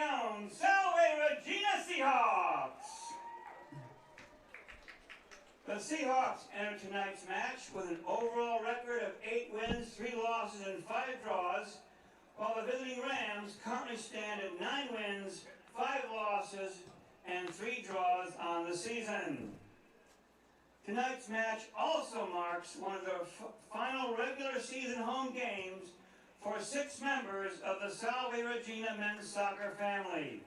own Salve Regina Seahawks. The Seahawks enter tonight's match with an overall record of 8 wins, 3 losses, and 5 draws, while the visiting Rams currently stand at 9 wins, 5 losses, and 3 draws on the season. Tonight's match also marks one of the final regular season home games for 6 members of the Salve Regina men's soccer family.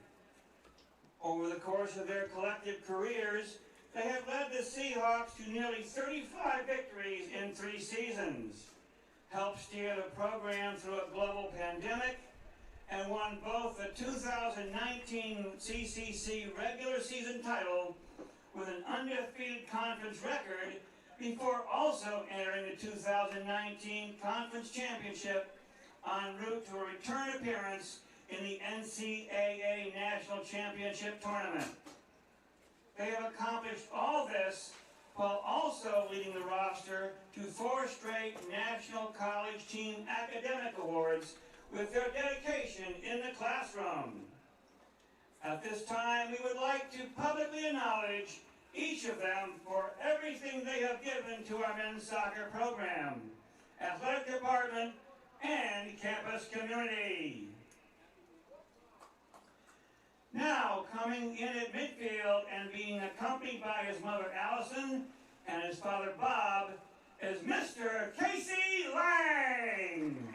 Over the course of their collective careers, they have led the Seahawks to nearly 35 victories in 3 seasons, helped steer the program through a global pandemic, and won both the 2019 CCC regular season title with an undefeated conference record before also entering the 2019 conference championship en route to a return appearance in the NCAA National Championship Tournament. They have accomplished all this while also leading the roster to 4 straight National College Team Academic Awards with their dedication in the classroom. At this time, we would like to publicly acknowledge each of them for everything they have given to our men's soccer program, athletic department, and campus community. Now, coming in at midfield and being accompanied by his mother Allison and his father Bob is Mr. Casey Lang.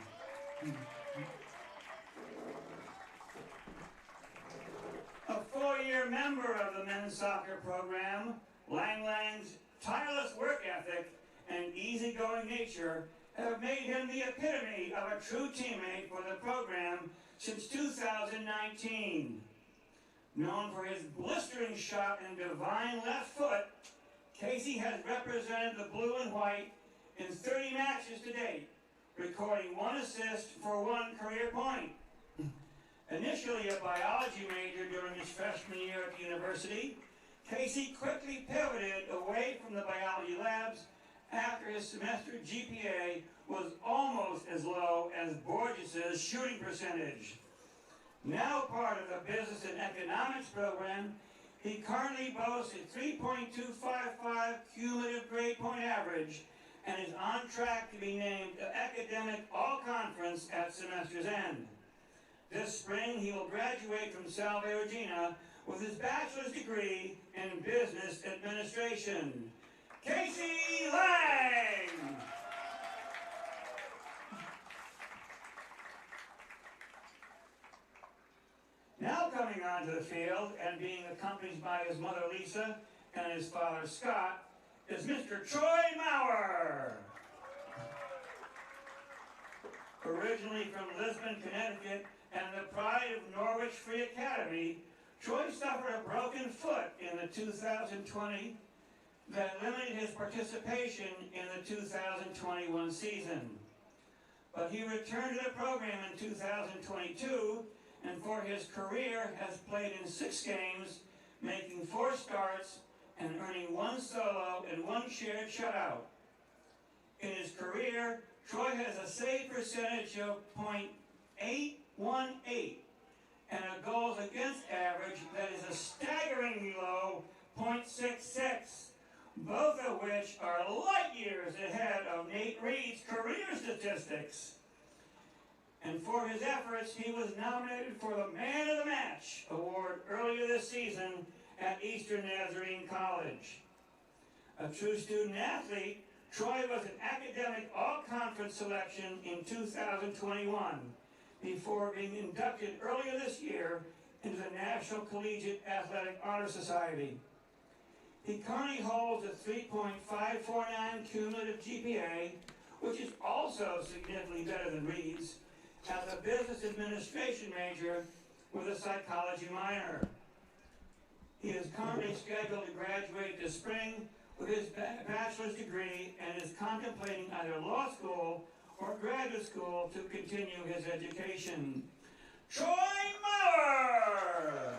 A 4-year member of the men's soccer program, Lang's tireless work ethic and easygoing nature have made him the epitome of a true teammate for the program since 2019. Known for his blistering shot and divine left foot, Casey has represented the blue and white in 30 matches to date, recording 1 assist for 1 career point. Initially a biology major during his freshman year at the university, Casey quickly pivoted away from the biology labs after his semester GPA was almost as low as Borges's shooting percentage. Now part of the business and economics program, he currently boasts a 3.255 cumulative grade point average and is on track to be named academic all-conference at semester's end. This spring, he will graduate from Salve Regina with his bachelor's degree in business administration. Casey Lang! Now coming onto the field and being accompanied by his mother Lisa and his father Scott is Mr. Troy Maurer. Originally from Lisbon, Connecticut, and the pride of Norwich Free Academy, Troy suffered a broken foot in the 2020 that limited his participation in the 2021 season. But he returned to the program in 2022, and for his career has played in 6 games, making 4 starts and earning 1 solo and 1 shared shutout. In his career, Troy has a save percentage of .818 and a goals against average that is a staggeringly low .66, both of which are light years ahead of Nate Reed's career statistics. And for his efforts, he was nominated for the Man of the Match award earlier this season at Eastern Nazarene College. A true student athlete, Troy was an academic all-conference selection in 2021 before being inducted earlier this year into the National Collegiate Athletic Honor Society. He currently holds a 3.549 cumulative GPA, which is also significantly better than Reed's, as a business administration major with a psychology minor. He is currently scheduled to graduate this spring with his bachelor's degree and is contemplating either law school or graduate school to continue his education. Troy Maurer!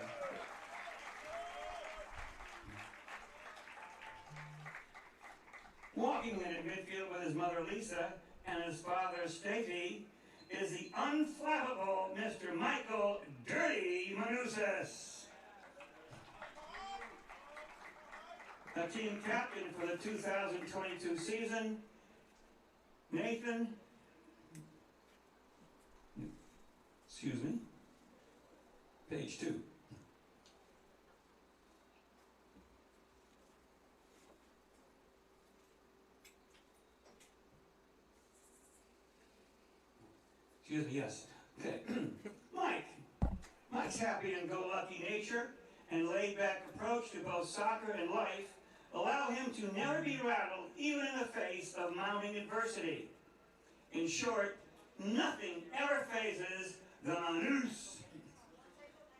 Walking in at midfield with his mother Lisa and his father Stacey is the unflappable Mr. Michael Dirty Manusas. Manusas. The team captain for the 2022 season, Nathan, page 2. Yes. Okay. Mike's happy-and-go-lucky nature and laid-back approach to both soccer and life allow him to never be rattled, even in the face of mounting adversity. In short, nothing ever phases the Manus.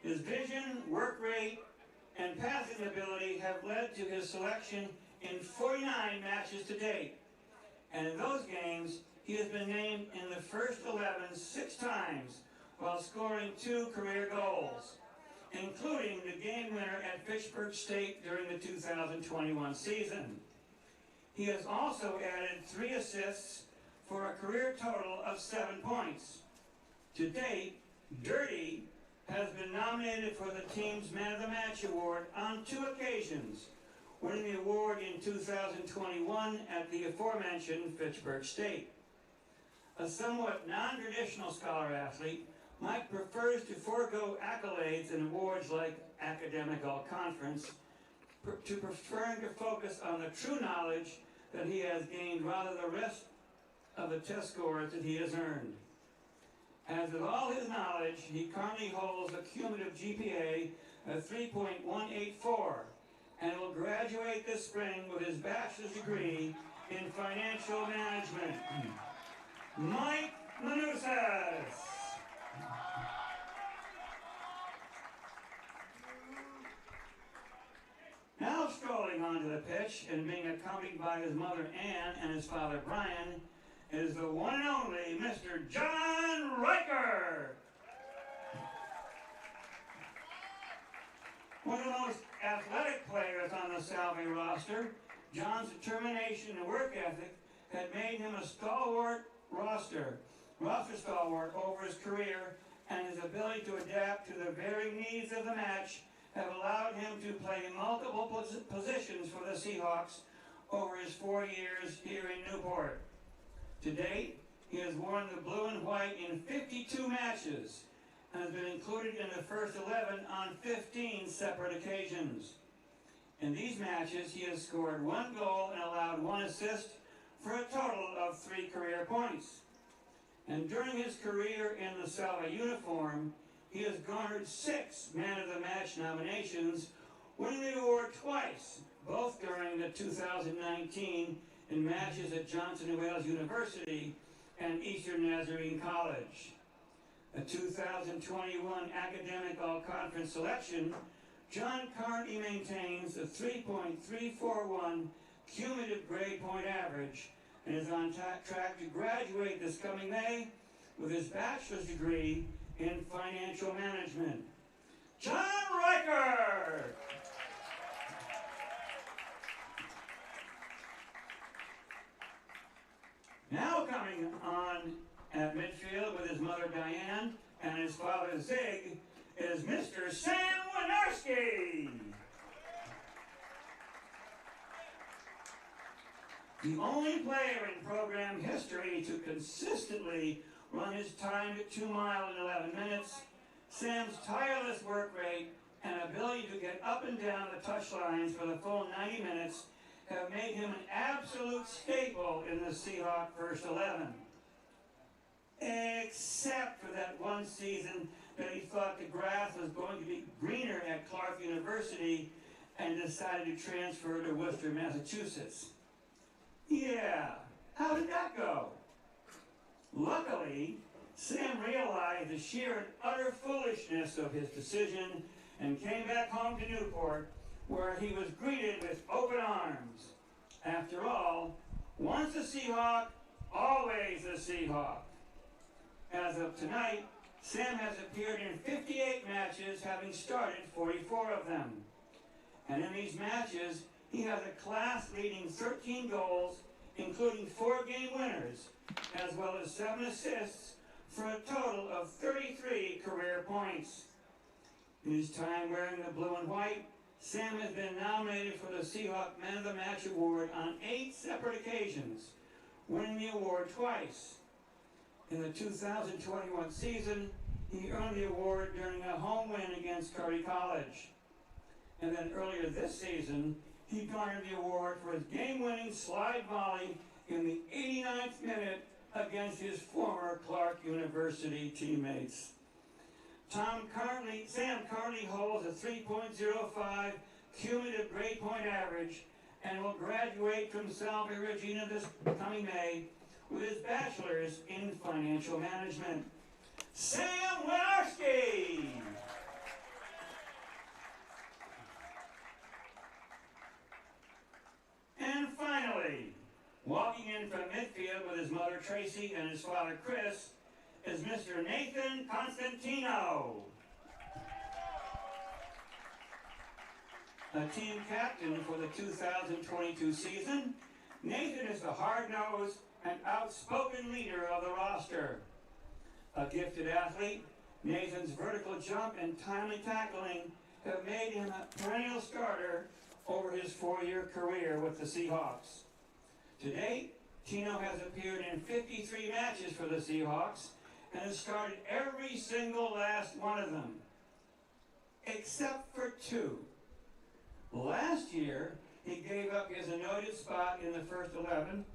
His vision, work rate, and passing ability have led to his selection in 49 matches to date. And in those games, he has been named in the first 11 6 times while scoring 2 career goals, including the game winner at Fitchburg State during the 2021 season. He has also added 3 assists for a career total of 7 points. To date, Dirty has been nominated for the team's Man of the Match award on 2 occasions, winning the award in 2021 at the aforementioned Fitchburg State. A somewhat non-traditional scholar athlete, Mike prefers to forego accolades and awards like Academic All-Conference, preferring to focus on the true knowledge that he has gained rather than the rest of the test scores that he has earned. As with all his knowledge, he currently holds a cumulative GPA of 3.184 and will graduate this spring with his bachelor's degree in financial management. Mike Manusas. Now strolling onto the pitch and being accompanied by his mother Ann and his father Brian is the one and only Mr. John Rucker. One of the most athletic players on the Salve roster, John's determination and work ethic had made him a stalwart roster stalwart over his career, and his ability to adapt to the varying needs of the match have allowed him to play multiple positions for the Seahawks over his 4 years here in Newport. To date, he has worn the blue and white in 52 matches and has been included in the first 11 on 15 separate occasions. In these matches, he has scored 1 goal and allowed 1 assist for a total of 3 career points. And during his career in the Salve uniform, he has garnered 6 Man of the Match nominations, winning the award twice, both during the 2019 in matches at Johnson & Wales University and Eastern Nazarene College. A 2021 Academic All-Conference selection, John currently maintains a 3.341 cumulative grade point average and is on track to graduate this coming May with his bachelor's degree in financial management. John Rucker! Now coming on at midfield with his mother Diane and his father Zig is Mr. Sam Winarski. The only player in program history to consistently run his time to 2 miles in 11 minutes, Sam's tireless work rate and ability to get up and down the touchlines for the full 90 minutes have made him an absolute staple in the Seahawk first 11. Except for that one season that he thought the grass was going to be greener at Clark University and decided to transfer to Worcester, Massachusetts. Yeah, how did that go? Luckily, Sam realized the sheer and utter foolishness of his decision and came back home to Newport, where he was greeted with open arms. After all, once a Seahawk, always a Seahawk. As of tonight, Sam has appeared in 58 matches, having started 44 of them. And in these matches, he has a class-leading 13 goals, including 4 game winners, as well as 7 assists, for a total of 33 career points. In his time wearing the blue and white, Sam has been nominated for the Seahawk Man of the Match award on 8 separate occasions, winning the award twice. In the 2021 season, he earned the award during a home win against Curry College. And then earlier this season, he garnered the award for his game-winning slide volley in the 89th minute against his former Clark University teammates. Sam currently holds a 3.05 cumulative grade point average and will graduate from Salve Regina this coming May with his bachelor's in financial management. Sam Winarski! And finally, walking in from midfield with his mother Tracy and his father Chris is Mr. Nathan Constantino. A team captain for the 2022 season, Nathan is the hard-nosed and outspoken leader of the roster. A gifted athlete, Nathan's vertical jump and timely tackling have made him a perennial starter over his 4-year career with the Seahawks. To date, Tino has appeared in 53 matches for the Seahawks and has started every single last one of them, except for 2. Last year, he gave up his anointed spot in the first 11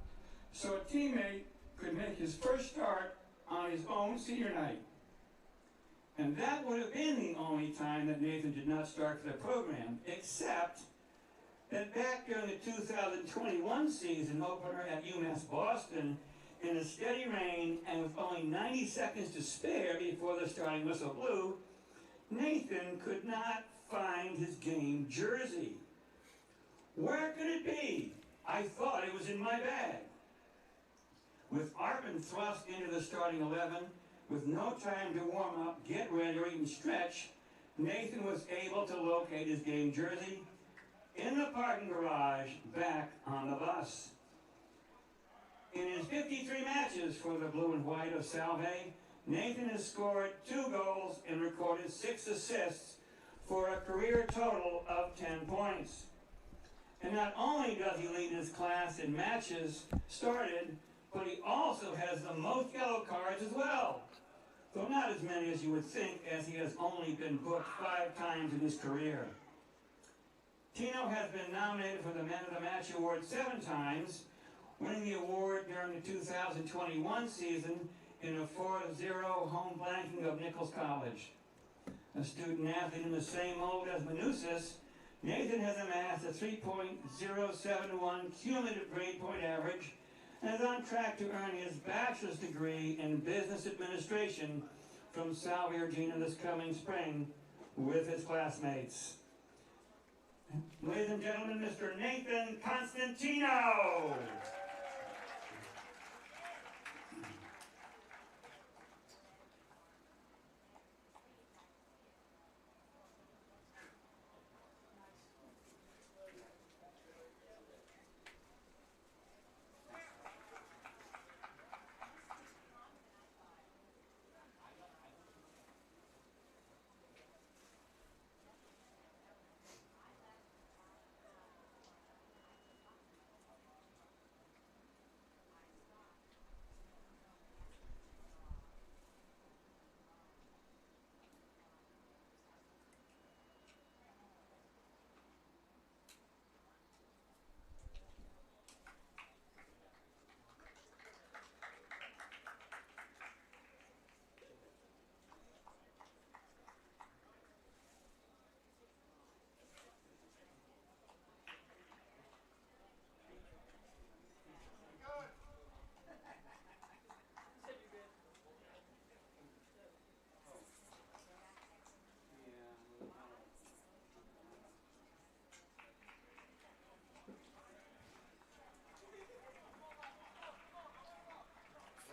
so a teammate could make his first start on his own senior night. And that would have been the only time that Nathan did not start for the program, except that back during the 2021 season opener at UMass Boston, in a steady rain and with only 90 seconds to spare before the starting whistle blew, Nathan could not find his game jersey. Where could it be? I thought it was in my bag. With Arvin thrust into the starting 11, with no time to warm up, get ready, or even stretch, Nathan was able to locate his game jersey in the parking garage back on the bus. In his 53 matches for the blue and white of Salve, Nathan has scored 2 goals and recorded 6 assists for a career total of 10 points. And not only does he lead his class in matches started, but he also has the most yellow cards as well, though not as many as you would think, as he has only been booked 5 times in his career. Tino has been nominated for the Man of the Match award 7 times, winning the award during the 2021 season in a 4-0 home blanking of Nichols College. A student athlete in the same mold as Manusas, Nathan has amassed a 3.071 cumulative grade point average and is on track to earn his bachelor's degree in business administration from Salve Regina this coming spring with his classmates. Ladies and gentlemen, Mr. Nathan Constantino.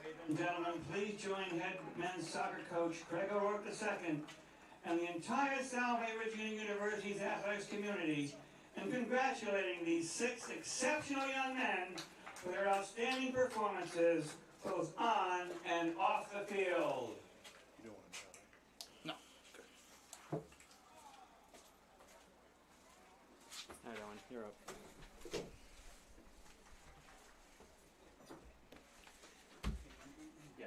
Ladies and gentlemen, please join head men's soccer coach Craig O'Rourke II and the entire Salve Regina University's athletics community in congratulating these 6 exceptional young men for their outstanding performances both on and off the field. You don't want to tell. No. Good. You're up. Yeah.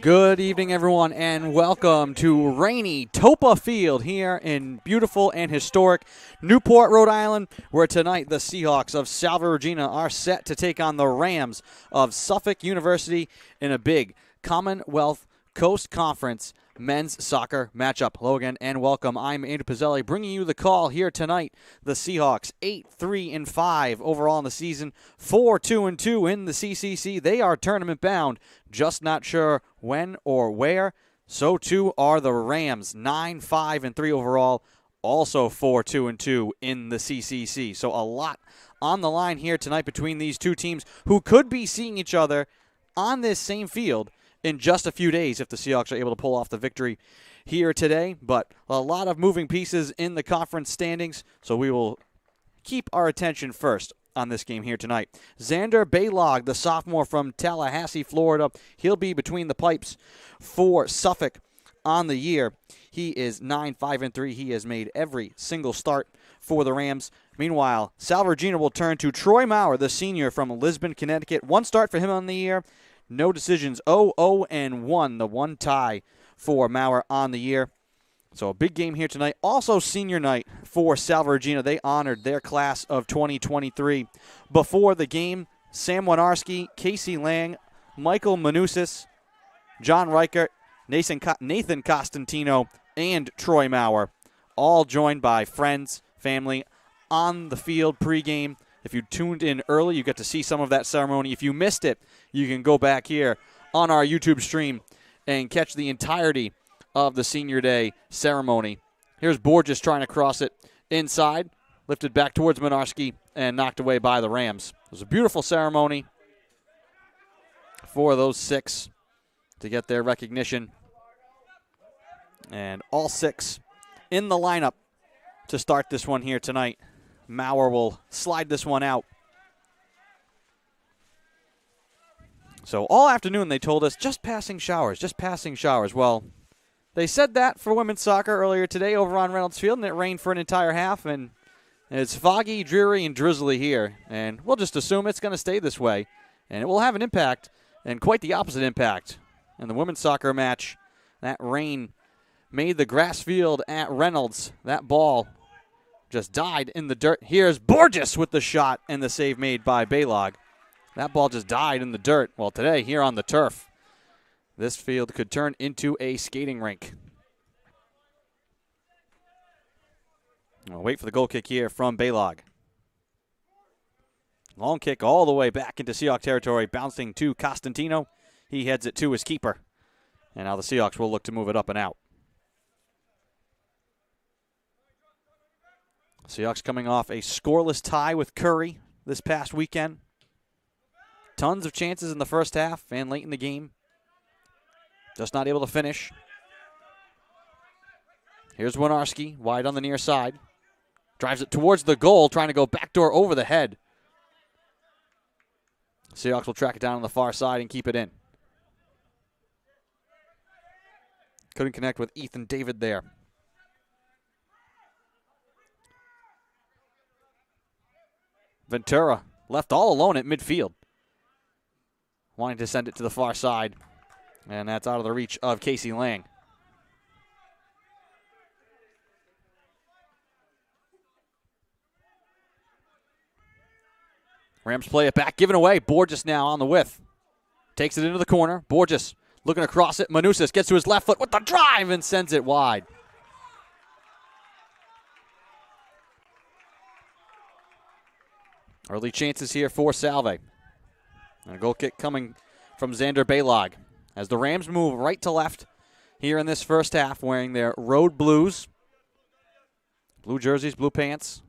Good evening, everyone, and welcome to rainy Toppa Field here in beautiful and historic Newport, Rhode Island, where tonight the Seahawks of Salve Regina are set to take on the Rams of Suffolk University in a big Commonwealth Coast Conference men's soccer matchup. Hello again and welcome. I'm Andrew Pizzelli bringing you the call here tonight. The Seahawks 8-3-5 overall in the season, 4-2-2 in the CCC. They are tournament bound, just not sure when or where. So too are the Rams, 9-5-3 overall, also 4-2-2 in the CCC. So a lot on the line here tonight between these two teams who could be seeing each other on this same field in just a few days if the Seahawks are able to pull off the victory here today. But a lot of moving pieces in the conference standings, so we will keep our attention first on this game here tonight. Xander Baylog, the sophomore from Tallahassee, Florida, he'll be between the pipes for Suffolk on the year. He is 9-5-3. He has made every single start for the Rams. Meanwhile, Salve Regina will turn to Troy Maurer, the senior from Lisbon, Connecticut. One start for him on the year. No decisions, 0-0-1, the one tie for Maurer on the year. So a big game here tonight. Also senior night for Salve Regina. They honored their class of 2023. Before the game, Sam Winarski, Casey Lang, Michael Manusas, John Rucker, Nathan Constantino, and Troy Maurer, all joined by friends, family on the field pregame. If you tuned in early, you get to see some of that ceremony. If you missed it, you can go back here on our YouTube stream and catch the entirety of the Senior Day ceremony. Here's Borges trying to cross it inside, lifted back towards Winarski, and knocked away by the Rams. It was a beautiful ceremony for those six to get their recognition. And all six in the lineup to start this one here tonight. Maurer will slide this one out. So all afternoon they told us, just passing showers, just passing showers. Well, they said that for women's soccer earlier today over on Reynolds Field, and it rained for an entire half, and it's foggy, dreary, and drizzly here. And we'll just assume it's going to stay this way, and it will have an impact, and quite the opposite impact. In the women's soccer match, that rain made the grass field at Reynolds. That ball just died in the dirt. Here's Borges with the shot and the save made by Baylog. That ball just died in the dirt. Well, today, here on the turf, this field could turn into a skating rink. We'll wait for the goal kick here from Baylog. Long kick all the way back into Seahawks territory, bouncing to Constantino. He heads it to his keeper. And now the Seahawks will look to move it up and out. Seahawks coming off a scoreless tie with Curry this past weekend. Tons of chances in the first half and late in the game. Just not able to finish. Here's Winarski, wide on the near side. Drives it towards the goal, trying to go backdoor over the head. Seahawks will track it down on the far side and keep it in. Couldn't connect with Ethan David there. Ventura left all alone at midfield, wanting to send it to the far side, and that's out of the reach of Casey Lang. Rams play it back, given away. Borges now on the width. Takes it into the corner. Borges looking across it. Manusas gets to his left foot with the drive and sends it wide. Early chances here for Salve. And a goal kick coming from Xander Baylog as the Rams move right to left here in this first half, wearing their road blues. Blue jerseys, blue pants,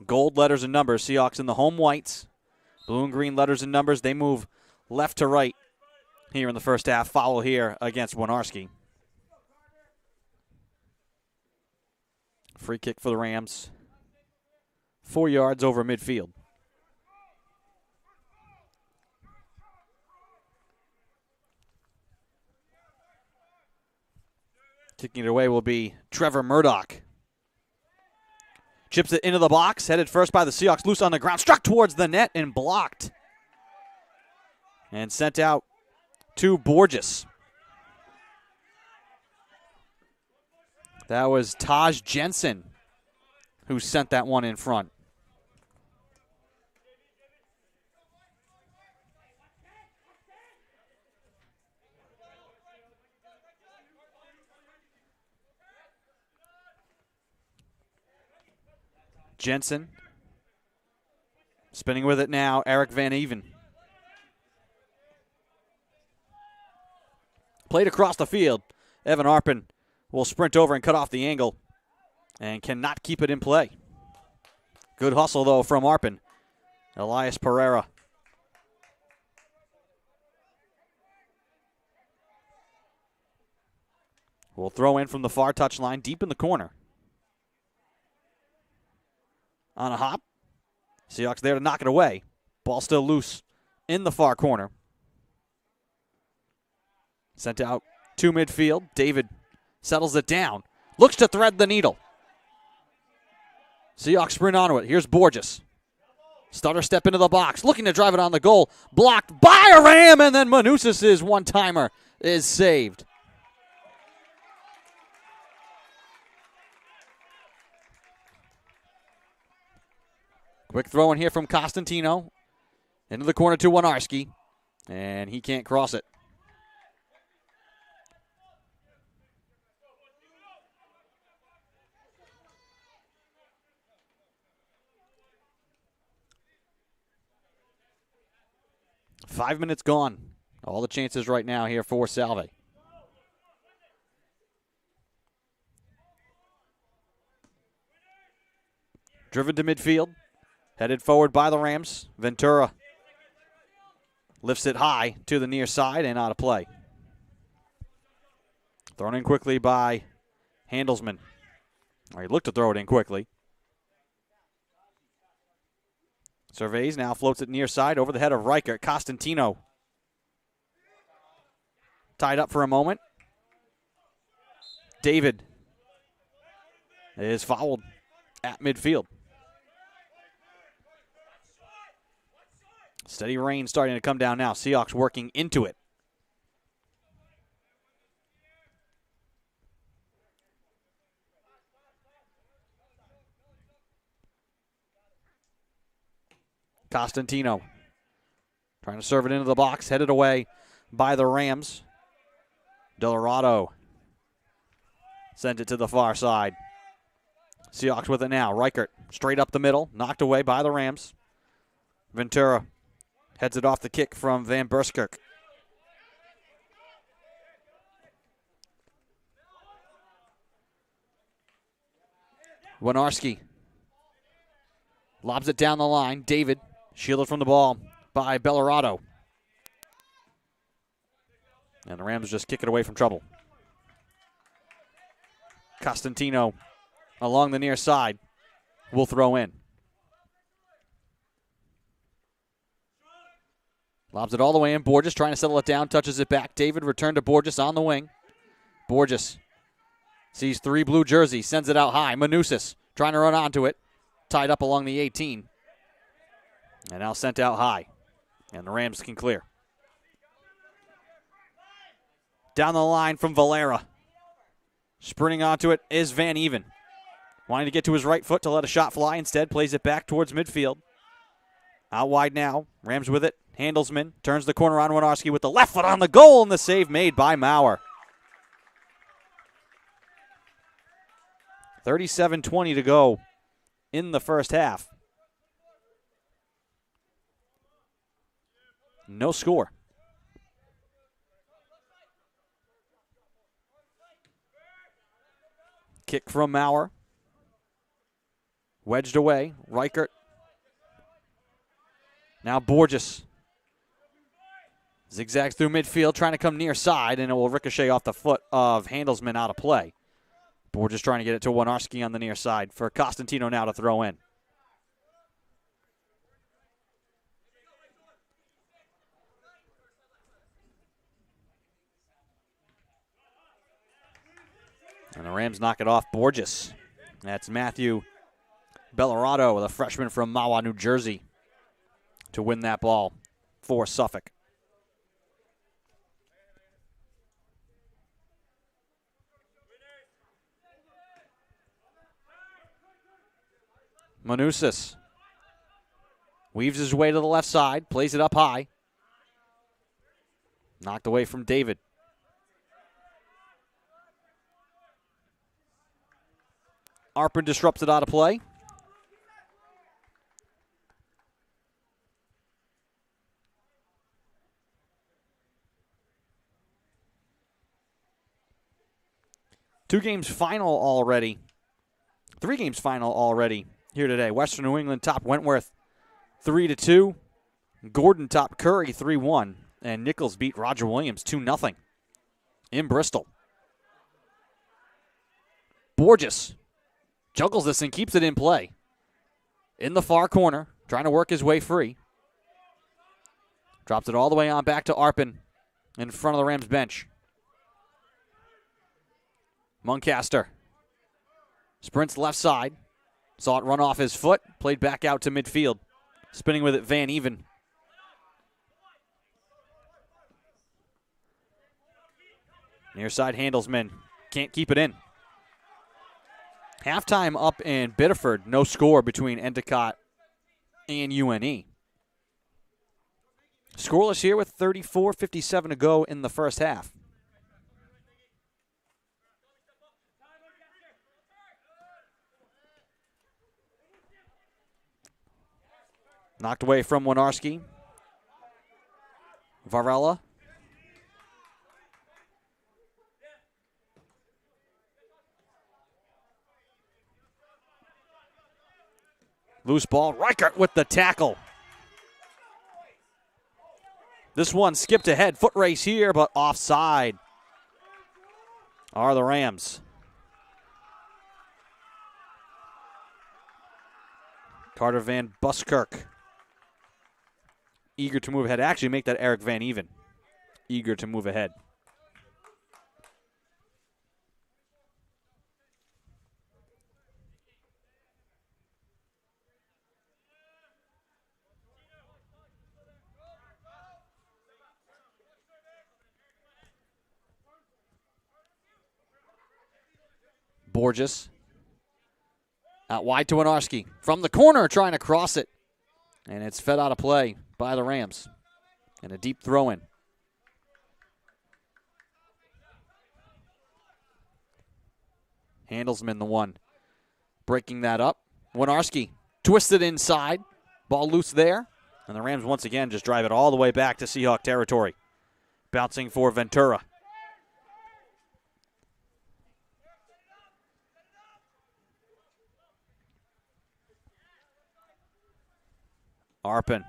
gold letters and numbers. Seahawks in the home whites. Blue and green letters and numbers. They move left to right here in the first half. Foul here against Winarski. Free kick for the Rams. 4 yards over midfield. Kicking it away will be Trevor Murdoch. Chips it into the box, headed first by the Seahawks, loose on the ground, struck towards the net and blocked. And sent out to Borges. That was Taj Jensen who sent that one in front. Jensen spinning with it now, Eric Van Even. Played across the field. Evan Arpin will sprint over and cut off the angle and cannot keep it in play. Good hustle, though, from Arpin. Elias Pereira. Will throw in from the far touchline, deep in the corner. On a hop. Seahawks there to knock it away. Ball still loose in the far corner. Sent out to midfield. David settles it down. Looks to thread the needle. Seahawks sprint onto it. Here's Borges. Stutter step into the box. Looking to drive it on the goal. Blocked by a Ram, and then Manusas' one-timer is saved. Quick throw in here from Constantino. Into the corner to Winarski. And he can't cross it. Five minutes gone. All the chances right now here for Salve. Driven to midfield. Headed forward by the Rams. Ventura lifts it high to the near side and out of play. Thrown in quickly by Handelsman. Or he looked to throw it in quickly. Surveys, now floats it near side over the head of Rucker. Constantino tied up for a moment. David is fouled at midfield. Steady rain starting to come down now. Seahawks working into it. Constantino trying to serve it into the box, headed away by the Rams. Delarado sent it to the far side. Seahawks with it now. Reichert straight up the middle, knocked away by the Rams. Ventura heads it off the kick from Van Buskirk. Winarski lobs it down the line. David shielded from the ball by Bellarado. And the Rams just kick it away from trouble. Constantino along the near side will throw in. Lobs it all the way in. Borges trying to settle it down, touches it back. David returned to Borges on the wing. Borges sees three blue jerseys, sends it out high. Manusas trying to run onto it. Tied up along the 18. And now sent out high. And the Rams can clear. Down the line from Valera. Sprinting onto it is Van Even. Wanting to get to his right foot to let a shot fly. Instead, plays it back towards midfield. Out wide now. Rams with it. Handelsman turns the corner on Winarski with the left foot on the goal, and the save made by Maurer. 37:20 to go in the first half. No score. Kick from Maurer. Wedged away. Reichert. Now Borges. Zigzags through midfield, trying to come near side, and it will ricochet off the foot of Handelsman out of play. Borges trying to get it to Winarski on the near side for Constantino now to throw in. And the Rams knock it off Borges. That's Matthew Bellarado, the freshman from Maurer, New Jersey, to win that ball for Suffolk. Manusas weaves his way to the left side, plays it up high. Knocked away from David. Arpin disrupts it out of play. Three games final already here today. Western New England top Wentworth 3-2. Gordon top Curry 3-1. And Nichols beat Roger Williams 2-0 in Bristol. Borges juggles this and keeps it in play. In the far corner, trying to work his way free. Drops it all the way on back to Arpin in front of the Rams bench. Muncaster sprints left side. Saw it run off his foot. Played back out to midfield. Spinning with it, Van Even. Near side handlesman. Can't keep it in. Halftime up in Biddeford. No score between Endicott and UNE. Scoreless here with 34:57 to go in the first half. Knocked away from Winarski. Varela. Loose ball. Rucker with the tackle. This one skipped ahead. Foot race here, but offside are the Rams. Carter Van Buskirk. Eager to move ahead. Actually, make that Eric Van Even. Eager to move ahead. Borges. Out wide to Winarski. From the corner, trying to cross it. And it's fed out of play by the Rams. And a deep throw in. Handelsman the one. Breaking that up. Winarski twisted inside. Ball loose there. And the Rams once again just drive it all the way back to Seahawk territory. Bouncing for Ventura. Arpin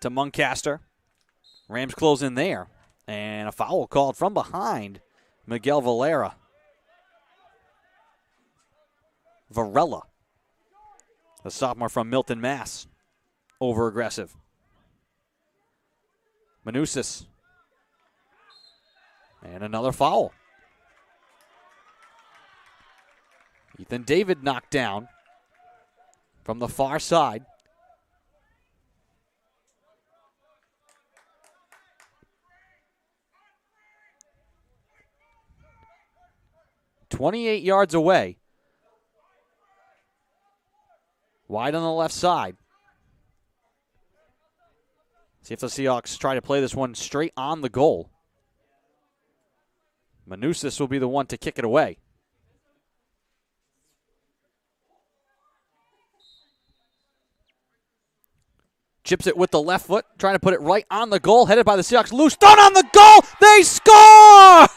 to Muncaster. Rams close in there. And a foul called from behind Miguel Varela. The sophomore from Milton, Mass. Over-aggressive. Manusas. And another foul. Ethan David knocked down from the far side. .28 yards away. Wide on the left side. See if the Seahawks try to play this one straight on the goal. Manusas will be the one to kick it away. Chips it with the left foot, trying to put it right on the goal. Headed by the Seahawks. Loose, thrown on the goal. They score!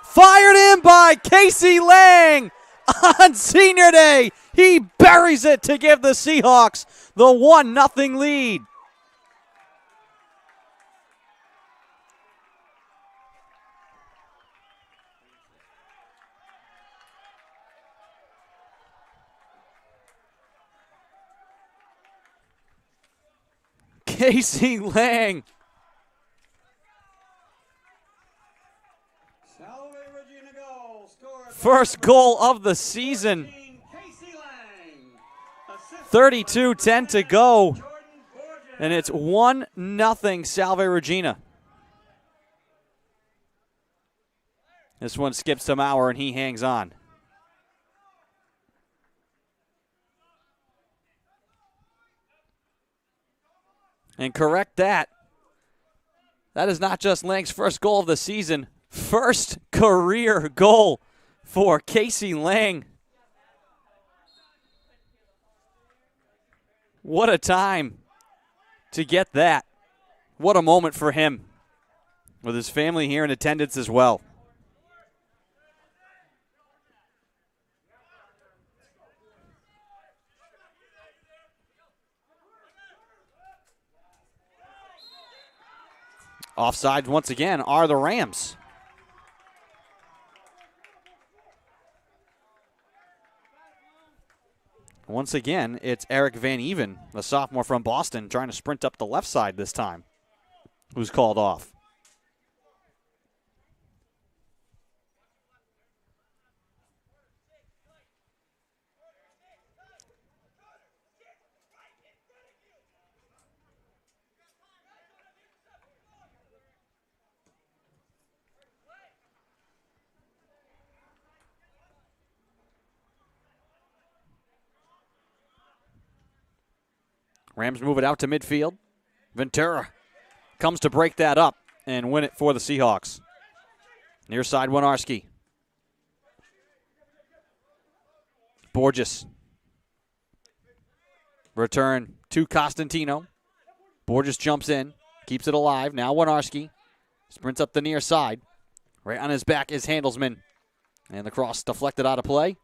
Fired in by Casey Lang on Senior Day. He buries it to give the Seahawks the 1-0 lead. Casey Lang. Salve Regina goal. First goal of the season. 32-10 to go. And it's 1-0 Salve Regina. This one skips to Maurer and he hangs on. And correct that. That is not just Lang's first goal of the season. First career goal for Casey Lang. What a time to get that. What a moment for him, with his family here in attendance as well. Offsides once again are the Rams. Once again, it's Eric Van Even, the sophomore from Boston, trying to sprint up the left side this time, who's called off. Rams move it out to midfield. Ventura comes to break that up and win it for the Seahawks. Near side, Winarski. Borges. Return to Constantino. Borges jumps in, keeps it alive. Now Winarski sprints up the near side. Right on his back is Handelsman. And the cross deflected out of play.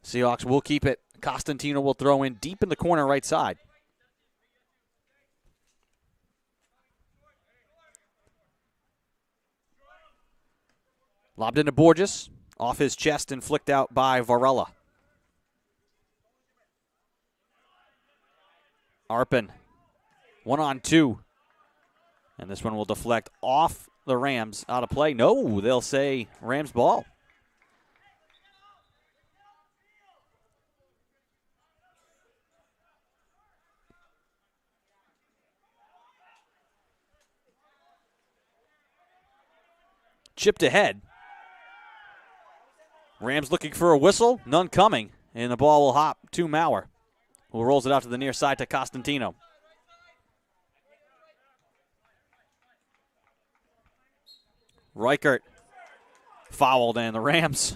Seahawks will keep it. Constantino will throw in deep in the corner right side. Lobbed into Borges. Off his chest and flicked out by Varela. Arpin. 1-on-2. And this one will deflect off the Rams. Out of play. No, they'll say Rams ball. Chipped ahead. Rams looking for a whistle. None coming. And the ball will hop to Maurer, who rolls it out to the near side to Constantino. Rucker fouled, and the Rams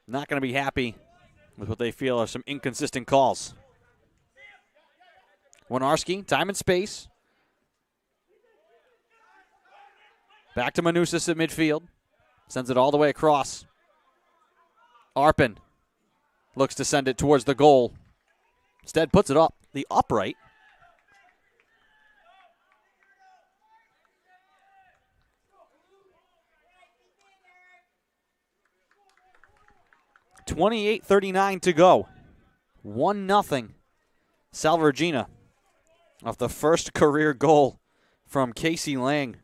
not going to be happy with what they feel are some inconsistent calls. Winarski, time and space. Back to Manusas at midfield. Sends it all the way across. Arpin looks to send it towards the goal. Instead puts it up the upright. .38:39 to go. 1-0. Salve Regina off the first career goal from Casey Lang.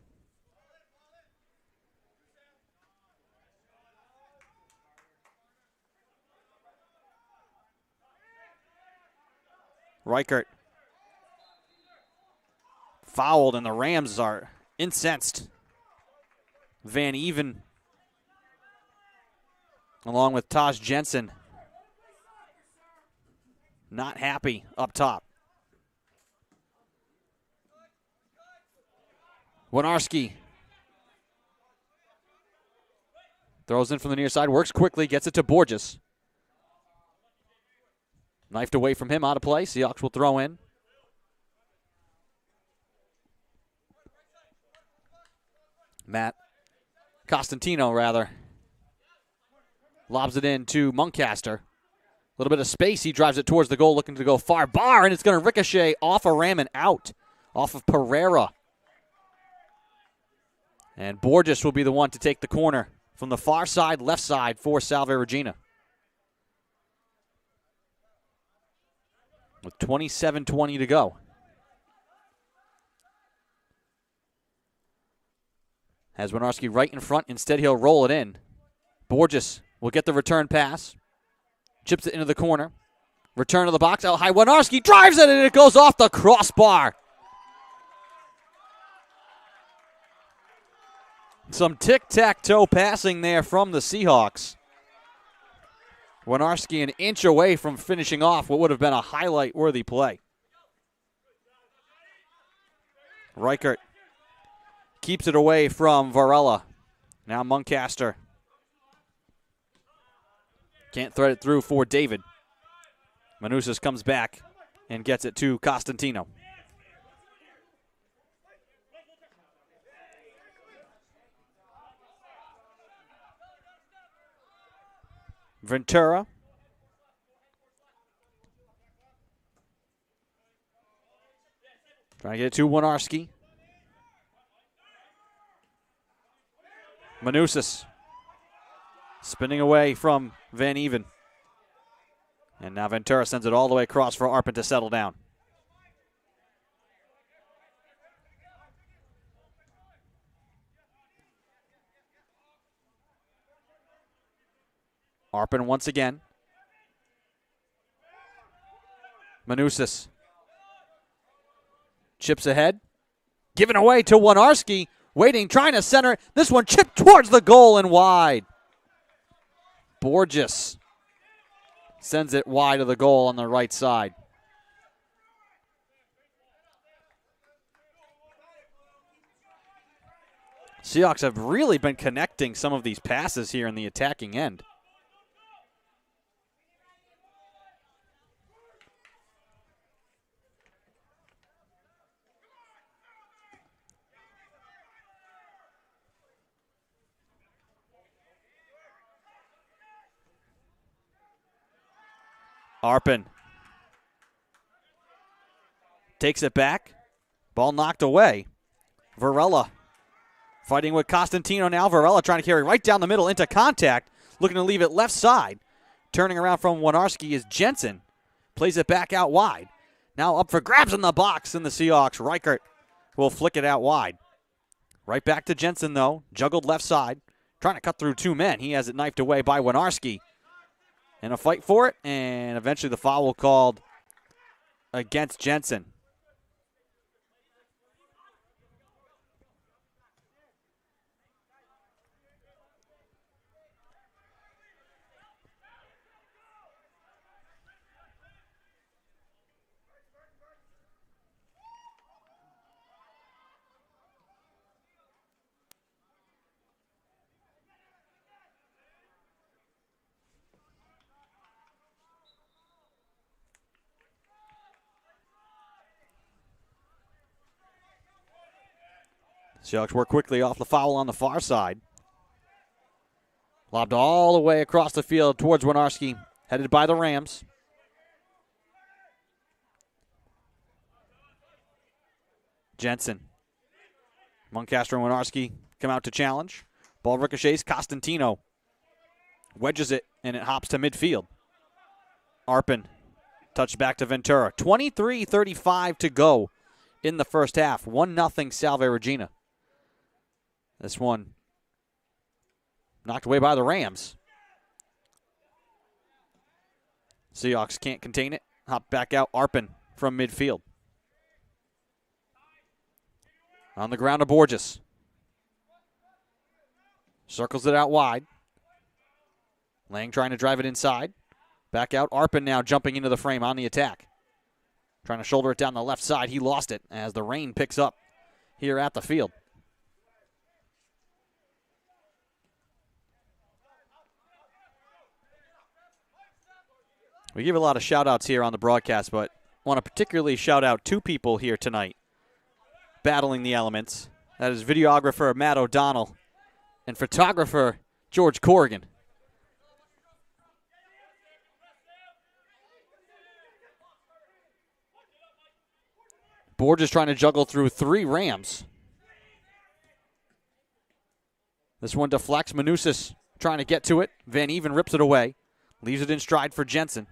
Reichert fouled, and the Rams are incensed. Van Even, along with Taj Jensen, not happy up top. Winarski throws in from the near side, works quickly, gets it to Borges. Knifed away from him, out of play. Seahawks will throw in. Constantino, lobs it in to Muncaster. A little bit of space. He drives it towards the goal, looking to go far. Bar, and it's going to ricochet off of Ram and out. Off of Pereira. And Borges will be the one to take the corner from the far side, left side for Salve Regina. With 27:20 to go. Has Winarski right in front. Instead, he'll roll it in. Borges will get the return pass. Chips it into the corner. Return to the box. Out high. Winarski drives it, and it goes off the crossbar. Some tic-tac-toe passing there from the Seahawks. Winarski an inch away from finishing off what would have been a highlight-worthy play. Rucker keeps it away from Varela. Now Muncaster can't thread it through for David. Manusas comes back and gets it to Constantino. Ventura. Trying to get it to Winarski. Manusas spinning away from Van Even. And now Ventura sends it all the way across for Arpin to settle down. Arpin once again. Manusas chips ahead. Given away to Winarski. Waiting, trying to center. This one chipped towards the goal and wide. Borges sends it wide of the goal on the right side. Seahawks have really been connecting some of these passes here in the attacking end. Arpin takes it back. Ball knocked away. Varela fighting with Constantino now. Varela trying to carry right down the middle into contact. Looking to leave it left side. Turning around from Winarski is Jensen. Plays it back out wide. Now up for grabs in the box in the Seahawks. Reichert will flick it out wide. Right back to Jensen though. Juggled left side. Trying to cut through two men. He has it knifed away by Winarski. And a fight for it, and eventually the foul called against Jensen. Seahawks work quickly off the foul on the far side. Lobbed all the way across the field towards Winarski, headed by the Rams. Jensen. Muncaster and Winarski come out to challenge. Ball ricochets. Constantino wedges it, and it hops to midfield. Arpin touched back to Ventura. 23:35 to go in the first half. 1-0 Salve Regina. This one knocked away by the Rams. Seahawks can't contain it. Hop back out. Arpin from midfield. On the ground to Borges. Circles it out wide. Lang trying to drive it inside. Back out. Arpin now jumping into the frame on the attack. Trying to shoulder it down the left side. He lost it as the rain picks up here at the field. We give a lot of shout-outs here on the broadcast, but want to particularly shout out two people here tonight battling the elements. That is videographer Matt O'Donnell and photographer George Corrigan. Borges trying to juggle through three Rams. This one deflects. Manusas trying to get to it. Van Even rips it away. Leaves it in stride for Jensen.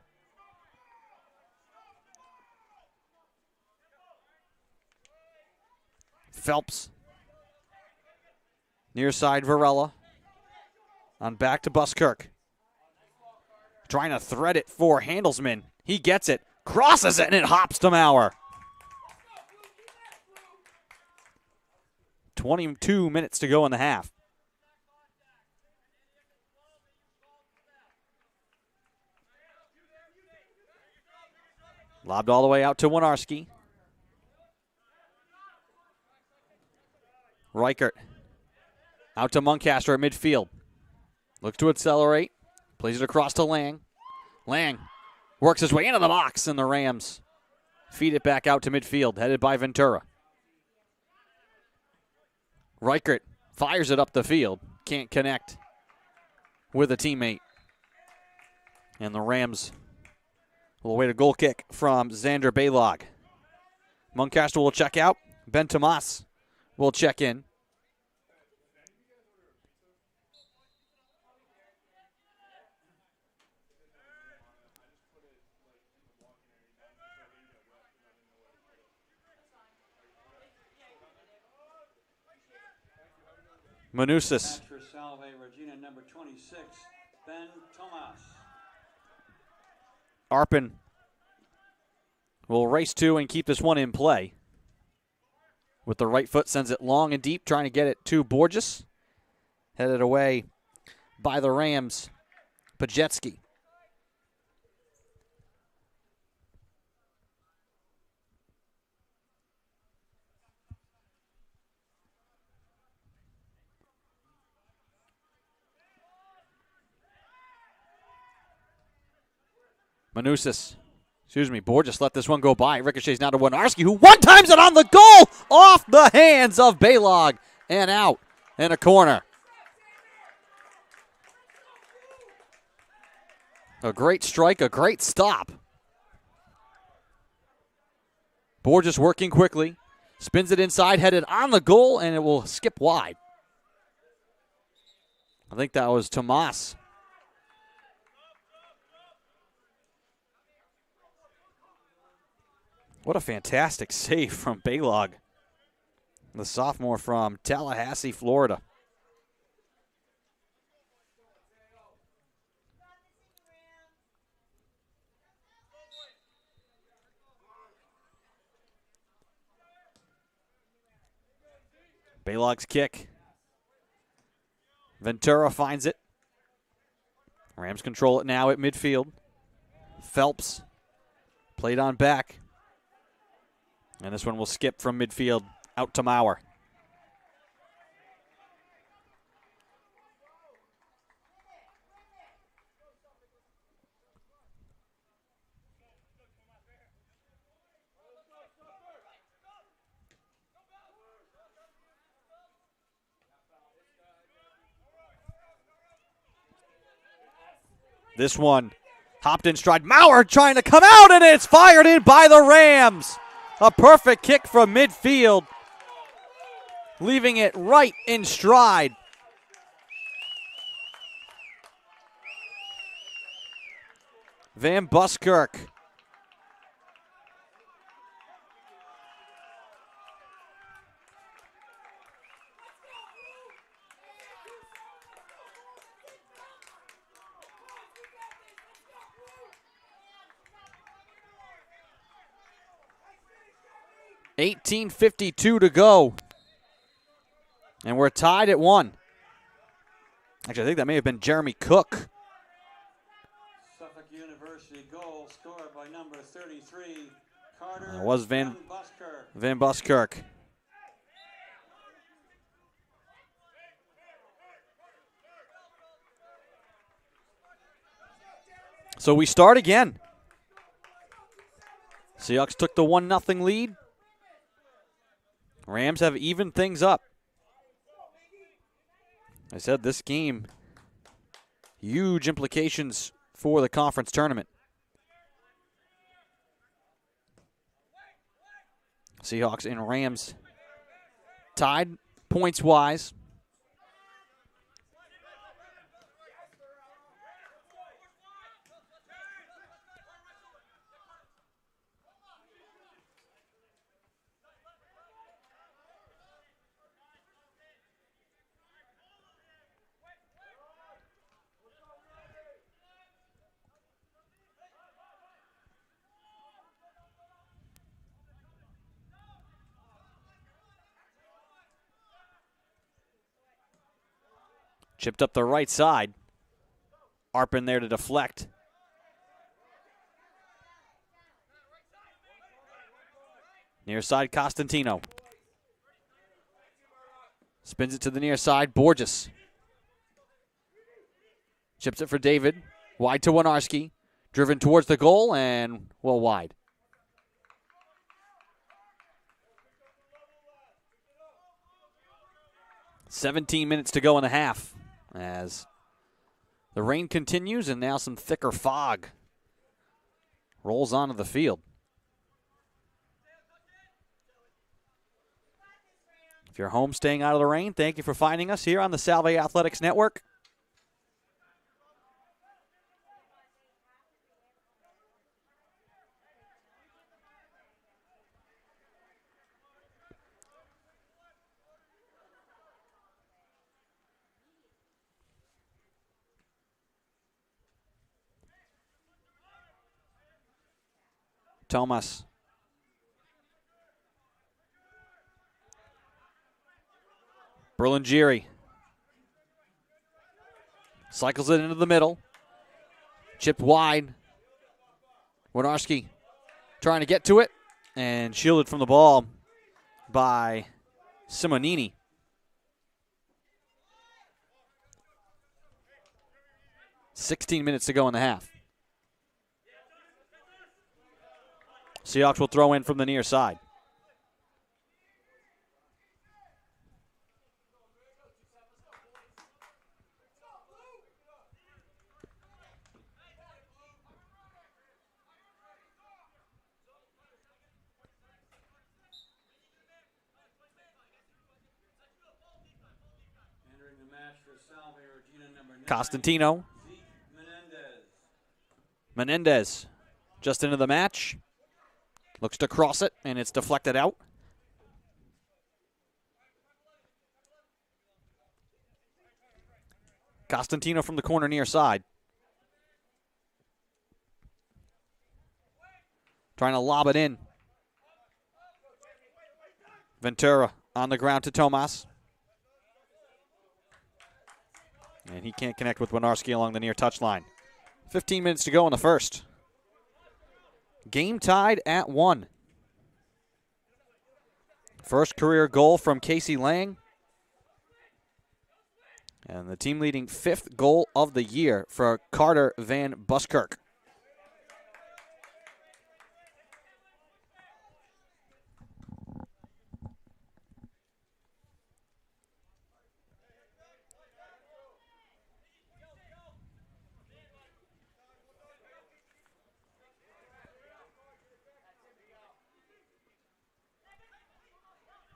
Phelps. Near side Varela. On back to Buskirk. Trying to thread it for Handelsman. He gets it. Crosses it, and it hops to Maurer. 22 minutes to go in the half. Lobbed all the way out to Winarski. Rucker out to Muncaster at midfield. Looks to accelerate. Plays it across to Lang. Lang works his way into the box, and the Rams feed it back out to midfield, headed by Ventura. Reichert fires it up the field. Can't connect with a teammate. And the Rams will await a goal kick from Xander Baylog. Muncaster will check out. Ben Tomas will check in. Manusas. For Salve Regina, number 26, Ben Tomas. Arpin will race to and keep this one in play. With the right foot, sends it long and deep, trying to get it to Borges. Headed away by the Rams, Pajetsky. Borges let this one go by. Ricochets now to Winarski, who one-times it on the goal off the hands of Baylog and out in a corner. A great strike, a great stop. Borges working quickly, spins it inside, headed on the goal, and it will skip wide. I think that was Tomas. What a fantastic save from Baylog, the sophomore from Tallahassee, Florida. Baylog's kick. Ventura finds it. Rams control it now at midfield. Phelps played on back. And this one will skip from midfield out to Maurer. This one hopped in stride. Maurer trying to come out, and it's fired in by the Rams. A perfect kick from midfield, leaving it right in stride. Van Buskirk. .18:52 to go. And we're tied at 1. Actually, I think that may have been Jeremy Cook. Suffolk University goal scored by number 33, Carter It was Van Buskirk. So we start again. Seahawks took the 1-0 lead. Rams have evened things up. I said this game, huge implications for the conference tournament. Seahawks and Rams tied points-wise. Chipped up the right side. Arpin there to deflect. Near side, Constantino. Spins it to the near side, Borges. Chips it for David. Wide to Winarski. Driven towards the goal and, well, wide. .17 to go in the half as the rain continues and now some thicker fog rolls onto the field. If you're home staying out of the rain, thank you for finding us here on the Salve Athletics Network. Thomas. Berlingeri. Cycles it into the middle. Chipped wide. Winarski trying to get to it and shielded from the ball by Simonini. .16 to go in the half. Seahawks will throw in from the near side. Entering the match for Salve Regina number 9, Constantino. Menendez just into the match. Looks to cross it, and it's deflected out. Constantino from the corner near side. Trying to lob it in. Ventura on the ground to Tomas. And he can't connect with Winarski along the near touchline. 15 minutes to go in the first. Game tied at 1. First career goal from Casey Lang. And the team leading 5th goal of the year for Carter Van Buskirk.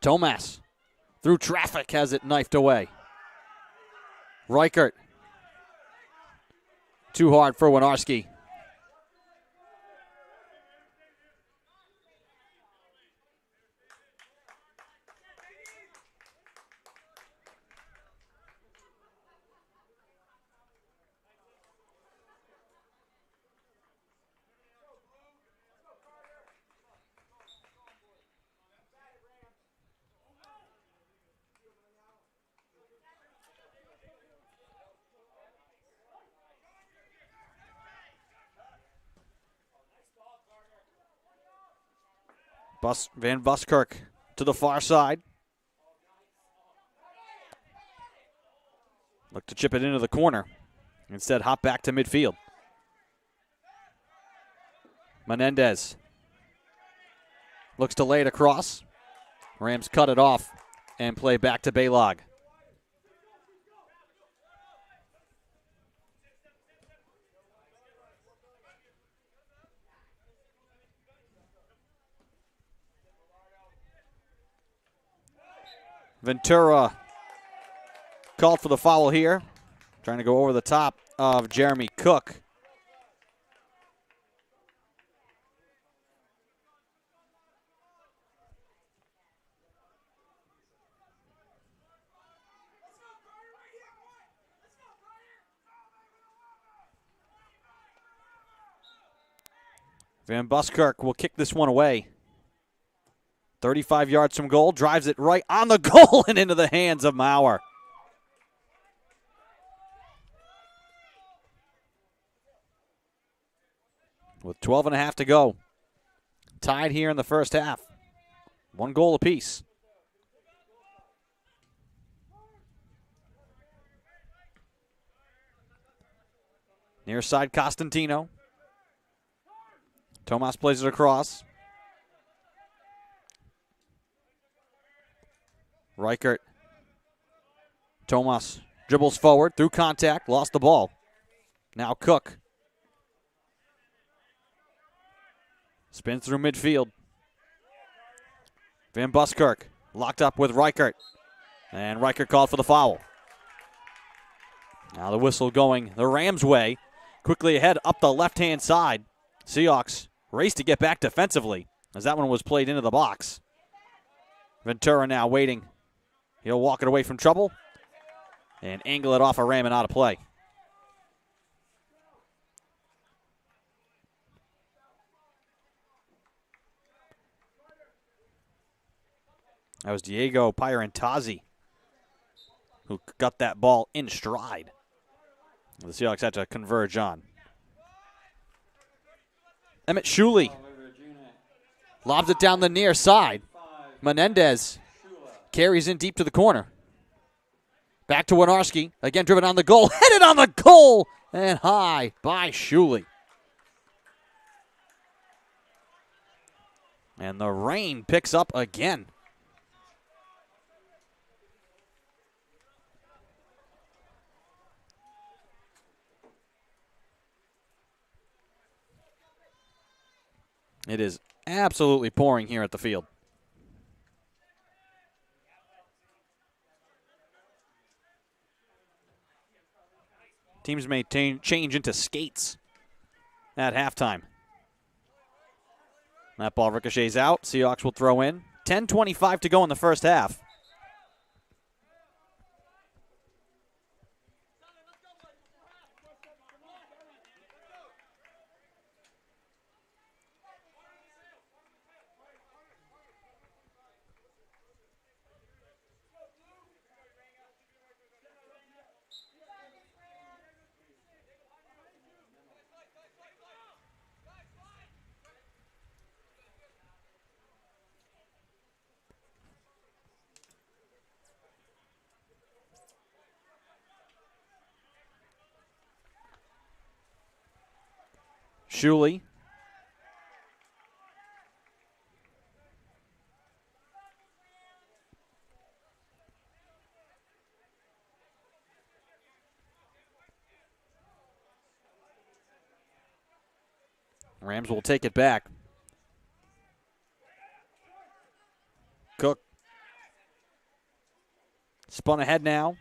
Tomas, through traffic, has it knifed away. Rucker, too hard for Winarski. Van Buskirk to the far side. Look to chip it into the corner. Instead, hop back to midfield. Menendez looks to lay it across. Rams cut it off and play back to Baylog. Ventura called for the foul here. Trying to go over the top of Jeremy Cook. Van Buskirk will kick this one away. 35 yards from goal, drives it right on the goal and into the hands of Maurer. With 12 and a half to go. Tied here in the first half. 1 goal apiece. Near side, Constantino. Tomas plays it across. Reichert. Tomas dribbles forward through contact, lost the ball. Now Cook. Spins through midfield. Van Buskirk locked up with Reichert. And Reichert called for the foul. Now the whistle going the Rams' way. Quickly ahead up the left-hand side. Seahawks race to get back defensively as that one was played into the box. Ventura now waiting. He'll walk it away from trouble and angle it off a Ram and out of play. That was Diego Pierantazzi who got that ball in stride. The Seahawks had to converge on. Emmett Shuley lobs it down the near side. Menendez carries in deep to the corner. Back to Winarski. Again driven on the goal. Headed on the goal and high by Shuley. And the rain picks up again. It is absolutely pouring here at the field. Teams may change into skates at halftime. That ball ricochets out. Seahawks will throw in. 10:25 to go in the first half. Shuley. Rams will take it back. Cook. Spun ahead now.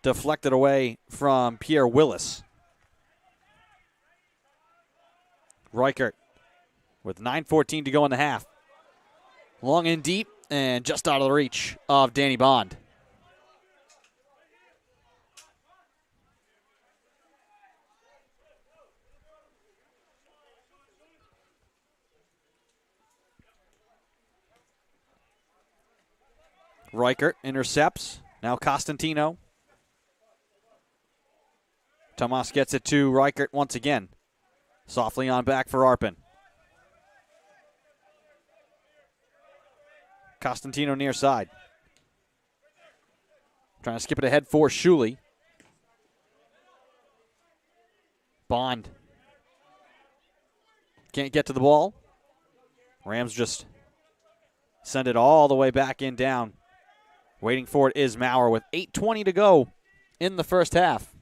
Deflected away from Pierre Willis. Reichert with 9:14 to go in the half. Long and deep and just out of the reach of Danny Bond. Reichert intercepts. Now Constantino. Tomas gets it to Reichert once again. Softly on back for Arpin. Constantino near side. Trying to skip it ahead for Shuley. Bond. Can't get to the ball. Rams just send it all the way back in down. Waiting for it is Maurer with 8:20 to go in the first half.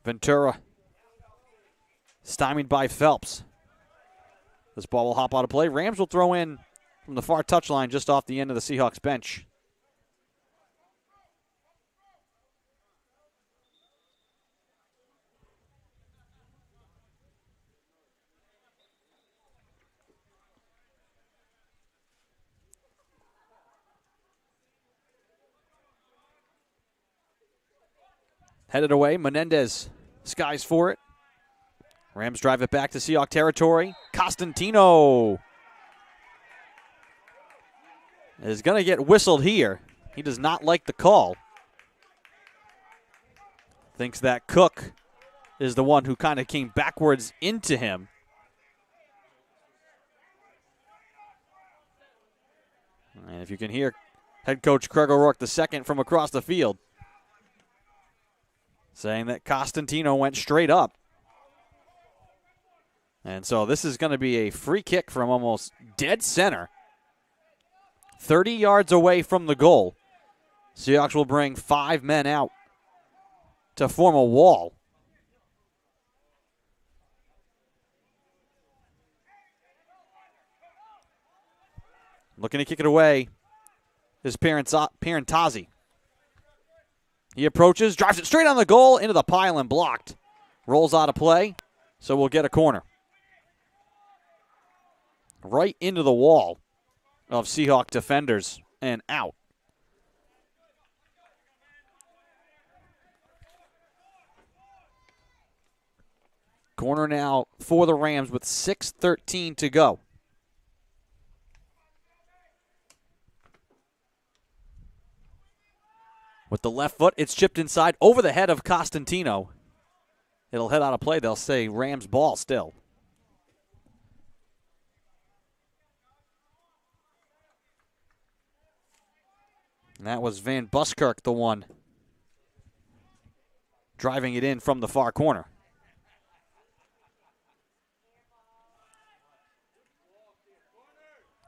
Ventura stymied by Phelps. This ball will hop out of play. Rams will throw in from the far touchline just off the end of the Seahawks bench. Headed away, Menendez skies for it. Rams drive it back to Seahawk territory. Constantino is going to get whistled here. He does not like the call. Thinks that Cook is the one who kind of came backwards into him. And if you can hear head coach Craig O'Rourke II from across the field saying that Constantino went straight up. And so this is going to be a free kick from almost dead center. 30 yards away from the goal. Seahawks will bring 5 men out to form a wall. Looking to kick it away is Parentazzi. He approaches, drives it straight on the goal, into the pile and blocked. Rolls out of play, so we'll get a corner. Right into the wall of Seahawk defenders and out. Corner now for the Rams with 6:13 to go. With the left foot, it's chipped inside over the head of Constantino. It'll head out of play. They'll say Rams ball still. And that was Van Buskirk, the one driving it in from the far corner.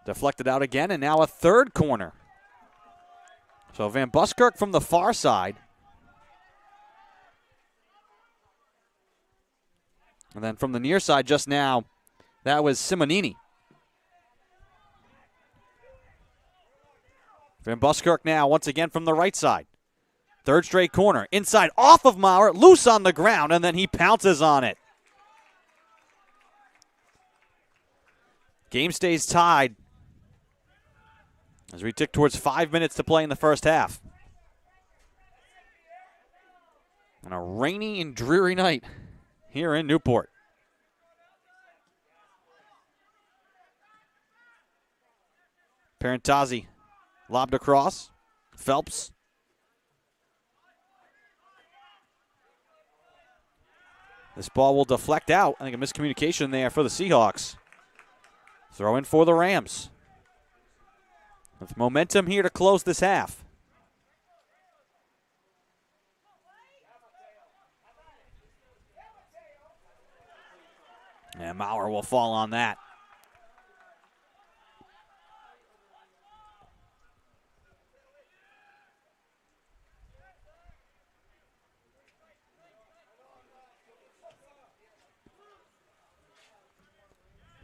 Deflected out again, and now a third corner. So Van Buskirk from the far side. And then from the near side just now, that was Simonini. Van Buskirk now once again from the right side. Third straight corner. Inside off of Maurer, loose on the ground, and then he pounces on it. Game stays tied as we tick towards 5 minutes to play in the first half. On a rainy and dreary night here in Newport. Parentazzi lobbed across. Phelps. This ball will deflect out. I think a miscommunication there for the Seahawks. Throw in for the Rams. With momentum here to close this half. And Maurer will fall on that.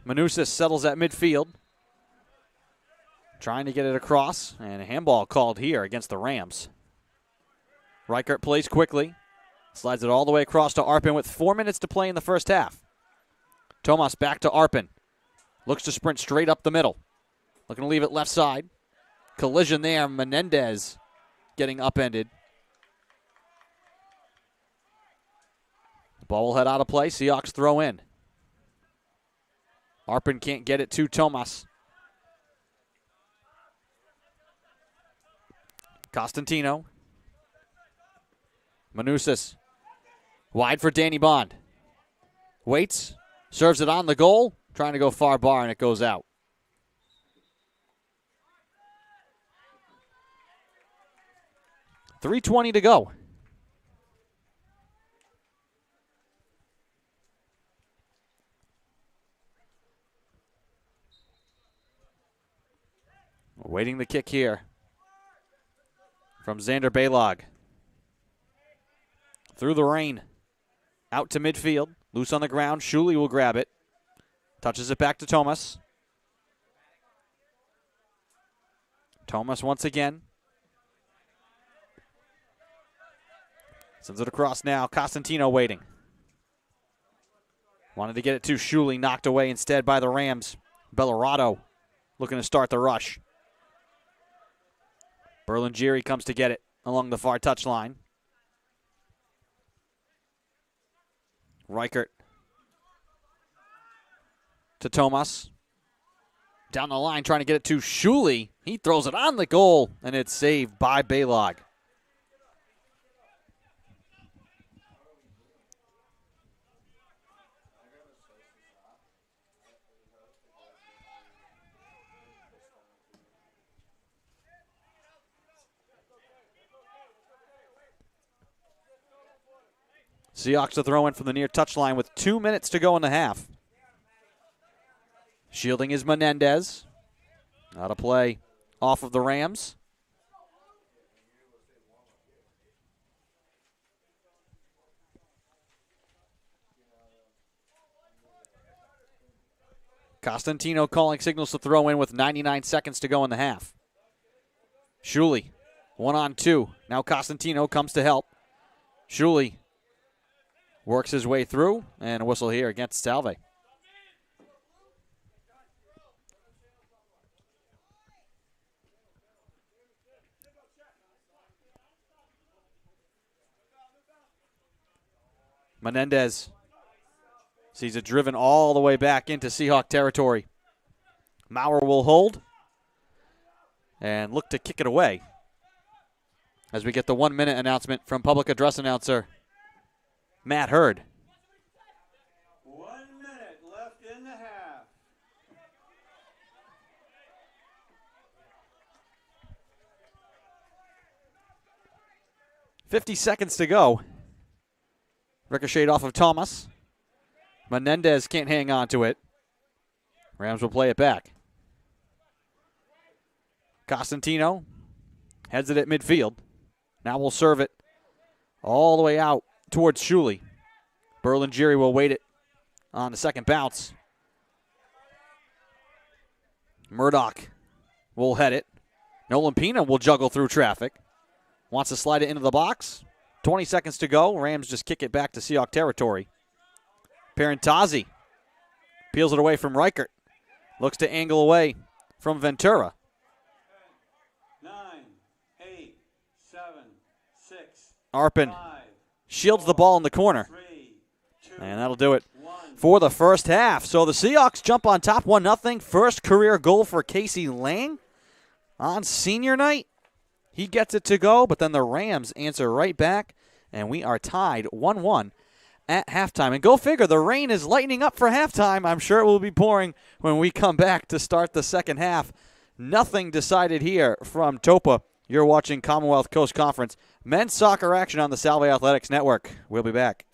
Manusas settles at midfield. Trying to get it across, and a handball called here against the Rams. Rucker plays quickly. Slides it all the way across to Arpin with 4 minutes to play in the first half. Tomas back to Arpin. Looks to sprint straight up the middle. Looking to leave it left side. Collision there. Menendez getting upended. The ball will head out of play. Seahawks throw in. Arpin can't get it to Tomas. Constantino. Manusas. Wide for Danny Bond. Waits. Serves it on the goal. Trying to go far bar, and it goes out. .320 to go. Waiting the kick here from Xander Baylog. Through the rain. Out to midfield. Loose on the ground. Shuley will grab it. Touches it back to Tomas. Tomas once again. Sends it across now. Constantino waiting. Wanted to get it to Shuley. Knocked away instead by the Rams. Bellarado looking to start the rush. Berlingeri comes to get it along the far touchline. Reichert to Tomas. Down the line trying to get it to Shuley. He throws it on the goal, and it's saved by Baylog. Seahawks to throw in from the near touchline with 2 minutes to go in the half. Shielding is Menendez. Out of play off of the Rams. Constantino calling signals to throw in with 99 seconds to go in the half. Shuley, 1-on-2. Now Constantino comes to help. Shuley works his way through, and a whistle here against Salve. Menendez sees it driven all the way back into Seahawk territory. Maurer will hold and look to kick it away as we get the 1 minute announcement from public address announcer Matt Hurd. 1 minute left in the half. $50 to go. Ricocheted off of Thomas. Menendez can't hang on to it. Rams will play it back. Constantino heads it at midfield. Now we'll serve it all the way out towards Shuley. Berlingeri will wait it on the second bounce. Murdoch will head it. Nolan Pina will juggle through traffic. Wants to slide it into the box. 20 seconds to go. Rams just kick it back to Seahawk territory. Parentazzi peels it away from Reichert. Looks to angle away from Ventura. 9, 8, 7, 6, Arpin 5, shields the ball in the corner. 3, 2, And that'll do it 1. for the first half. So the Seahawks jump on top 1-0. First career goal for Casey Lang on senior night. He gets it to go, but then the Rams answer right back, and we are tied 1-1 at halftime. And go figure, the rain is lightening up for halftime. I'm sure it will be pouring when we come back to start the second half. Nothing decided here from Toppa. You're watching Commonwealth Coast Conference men's soccer action on the Salve Athletics Network. We'll be back.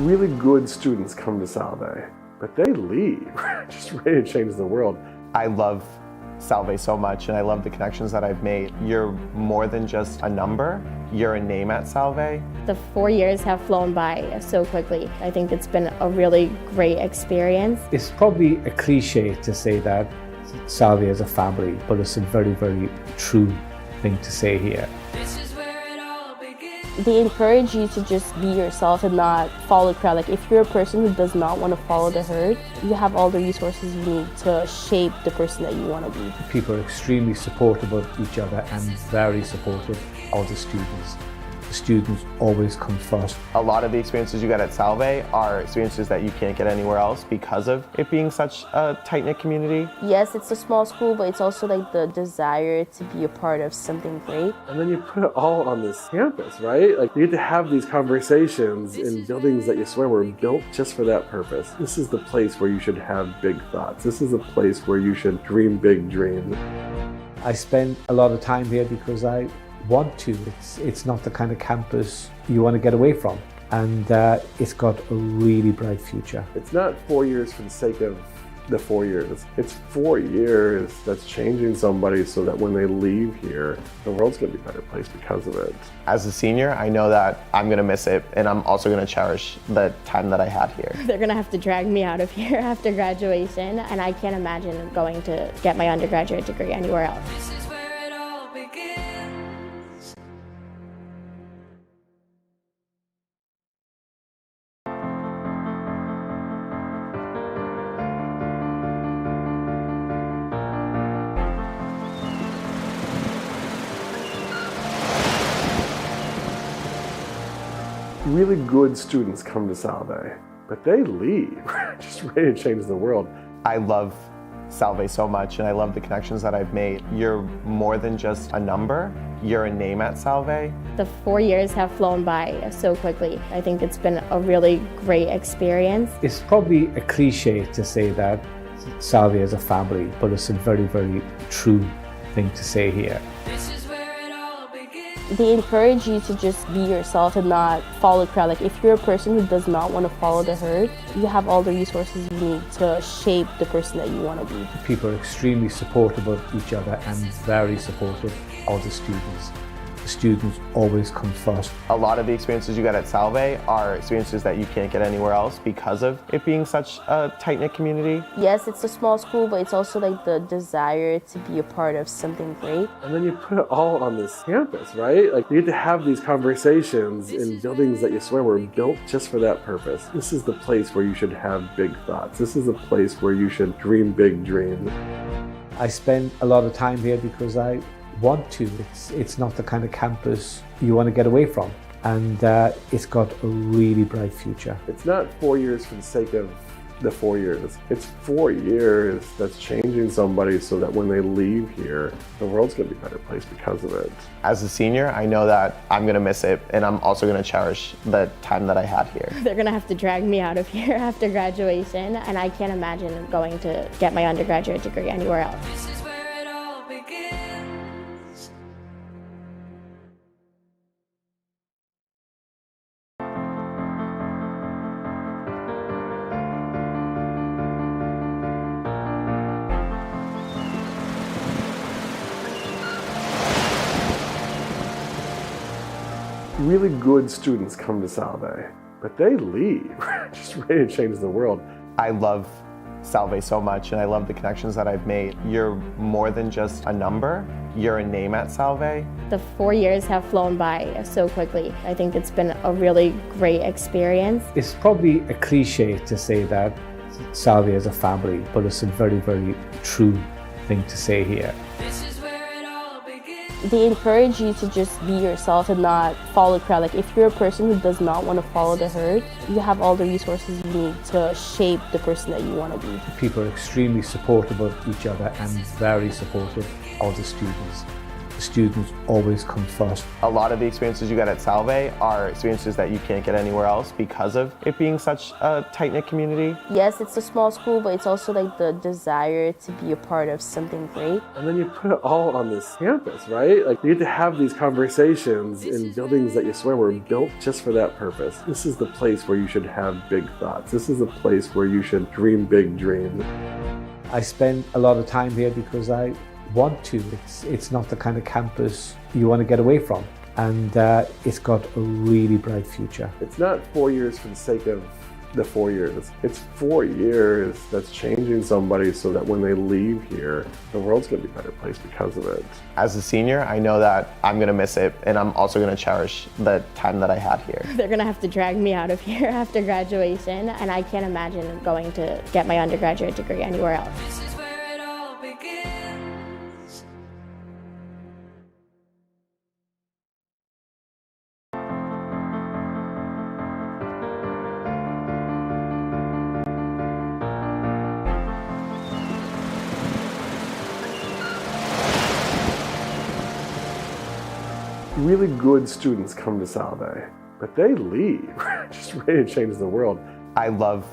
Really good students come to Salve, but they leave, just ready to change the world. I love Salve so much, and I love the connections that I've made. You're more than just a number, you're a name at Salve. The 4 years have flown by so quickly. I think it's been a really great experience. It's probably a cliche to say that Salve is a family, but it's a very, very true thing to say here. They encourage you to just be yourself and not follow the crowd. Like, if you're a person who does not want to follow the herd, you have all the resources you need to shape the person that you want to be. People are extremely supportive of each other and very supportive of the students. The students always come first. A lot of the experiences you get at Salve are experiences that you can't get anywhere else because of it being such a tight-knit community. Yes, it's a small school, but it's also like the desire to be a part of something great. And then you put it all on this campus, right? Like, you get to have these conversations in buildings that you swear were built just for that purpose. This is the place where you should have big thoughts. This is the place where you should dream big dreams. I spend a lot of time here because I want to. It's not the kind of campus you want to get away from, and it's got a really bright future. It's not 4 years for the sake of the 4 years. It's 4 years that's changing somebody so that when they leave here, the world's going to be a better place because of it. As a senior, I know that I'm going to miss it, and I'm also going to cherish the time that I had here. They're going to have to drag me out of here after graduation, and I can't imagine going to get my undergraduate degree anywhere else. Really good students come to Salve, but they leave, just ready to change the world. I love Salve so much, and I love the connections that I've made. You're more than just a number, you're a name at Salve. The 4 years have flown by so quickly. I think it's been a really great experience. It's probably a cliche to say that Salve is a family, but it's a very, very true thing to say here. They encourage you to just be yourself and not follow the crowd. Like, if you're a person who does not want to follow the herd, you have all the resources you need to shape the person that you want to be. People are extremely supportive of each other and very supportive of the students. The students always come first. A lot of the experiences you get at Salve are experiences that you can't get anywhere else because of it being such a tight-knit community. Yes, it's a small school, but it's also like the desire to be a part of something great. And then you put it all on this campus, right? Like, you get to have these conversations in buildings that you swear were built just for that purpose. This is the place where you should have big thoughts. This is the place where you should dream big dreams. I spend a lot of time here because I want to. It's not the kind of campus you want to get away from, and it's got a really bright future. It's not 4 years for the sake of the 4 years. It's 4 years that's changing somebody so that when they leave here, the world's going to be a better place because of it. As a senior, I know that I'm going to miss it, and I'm also going to cherish the time that I had here. They're going to have to drag me out of here after graduation, and I can't imagine going to get my undergraduate degree anywhere else. Really good students come to Salve, but they leave, just ready to change the world. I love Salve so much, and I love the connections that I've made. You're more than just a number, you're a name at Salve. The 4 years have flown by so quickly. I think it's been a really great experience. It's probably a cliche to say that Salve is a family, but it's a very, very true thing to say here. They encourage you to just be yourself and not follow the crowd. Like, if you're a person who does not want to follow the herd, you have all the resources you need to shape the person that you want to be. People are extremely supportive of each other and very supportive of the students. The students always come first. A lot of the experiences you get at Salve are experiences that you can't get anywhere else because of it being such a tight-knit community. Yes, it's a small school, but it's also like the desire to be a part of something great. And then you put it all on this campus, right? Like, you get to have these conversations in buildings that you swear were built just for that purpose. This is the place where you should have big thoughts. This is the place where you should dream big dreams. I spend a lot of time here because I want to. It's not the kind of campus you want to get away from. And it's got a really bright future. It's not 4 years for the sake of the 4 years. It's 4 years that's changing somebody so that when they leave here, the world's going to be a better place because of it. As a senior, I know that I'm going to miss it, and I'm also going to cherish the time that I had here. They're gonna have to drag me out of here after graduation, and I can't imagine going to get my undergraduate degree anywhere else. This is where it all begins. Really good students come to Salve, but they leave, just ready to change the world. I love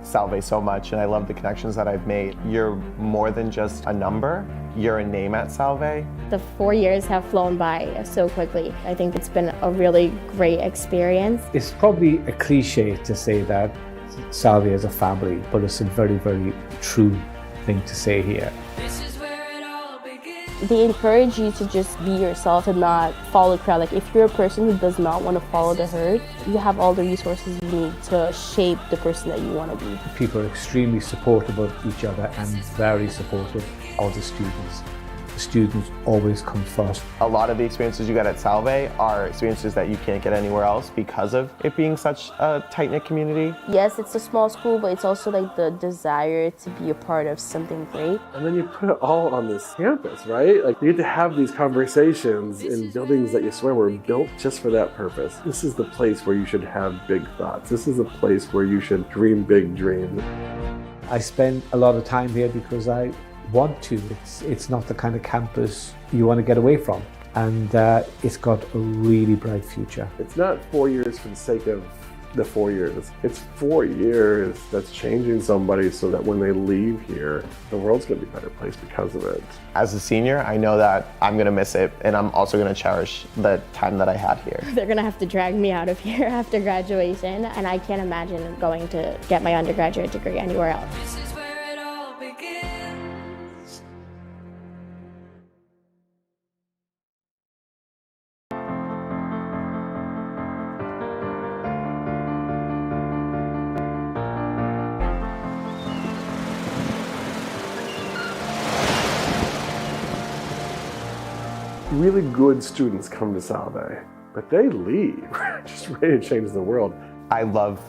Salve so much, and I love the connections that I've made. You're more than just a number, you're a name at Salve. The 4 years have flown by so quickly. I think it's been a really great experience. It's probably a cliche to say that Salve is a family, but it's a very, very true thing to say here. This is where it all begins. They encourage you to just be yourself, to not follow the crowd. Like, if you're a person who does not want to follow the herd, you have all the resources you need to shape the person that you want to be. People are extremely supportive of each other and very supportive of the students. The students always come first. A lot of the experiences you get at Salve are experiences that you can't get anywhere else because of it being such a tight-knit community. Yes, it's a small school, but it's also like the desire to be a part of something great. And then you put it all on this campus, right? Like, you get to have these conversations in buildings that you swear were built just for that purpose. This is the place where you should have big thoughts. This is the place where you should dream big dreams. I spend a lot of time here because I want to. It's not the kind of campus you want to get away from. And it's got a really bright future. It's not 4 years for the sake of the 4 years. It's 4 years that's changing somebody so that when they leave here, the world's going to be a better place because of it. As a senior, I know that I'm going to miss it, and I'm also going to cherish the time that I had here. They're gonna have to drag me out of here after graduation, and I can't imagine going to get my undergraduate degree anywhere else. This is where it all begins. Really good students come to Salve, but they leave, just ready to change the world. I love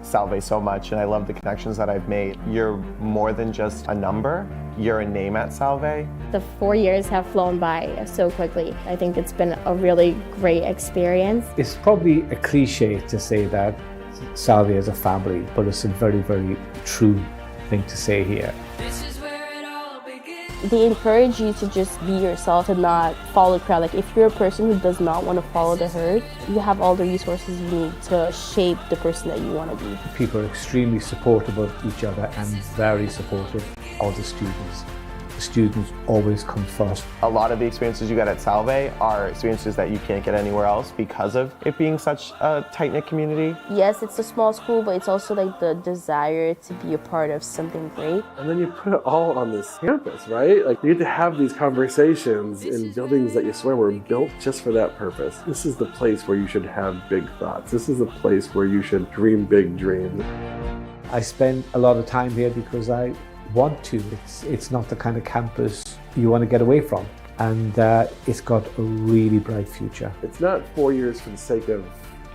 Salve so much, and I love the connections that I've made. You're more than just a number, you're a name at Salve. The 4 years have flown by so quickly. I think it's been a really great experience. It's probably a cliche to say that Salve is a family, but it's a very, very true thing to say here. This is where it all begins. They encourage you to just be yourself, to not follow the crowd. Like, if you're a person who does not want to follow the herd, you have all the resources you need to shape the person that you want to be. People are extremely supportive of each other and very supportive of the students. The students always come first. A lot of the experiences you get at Salve are experiences that you can't get anywhere else because of it being such a tight-knit community. Yes, it's a small school, but it's also like the desire to be a part of something great. And then you put it all on this campus, right? Like, you get to have these conversations in buildings that you swear were built just for that purpose. This is the place where you should have big thoughts. This is the place where you should dream big dreams. I spend a lot of time here because I want to. It's not the kind of campus you want to get away from. And it's got a really bright future. It's not 4 years for the sake of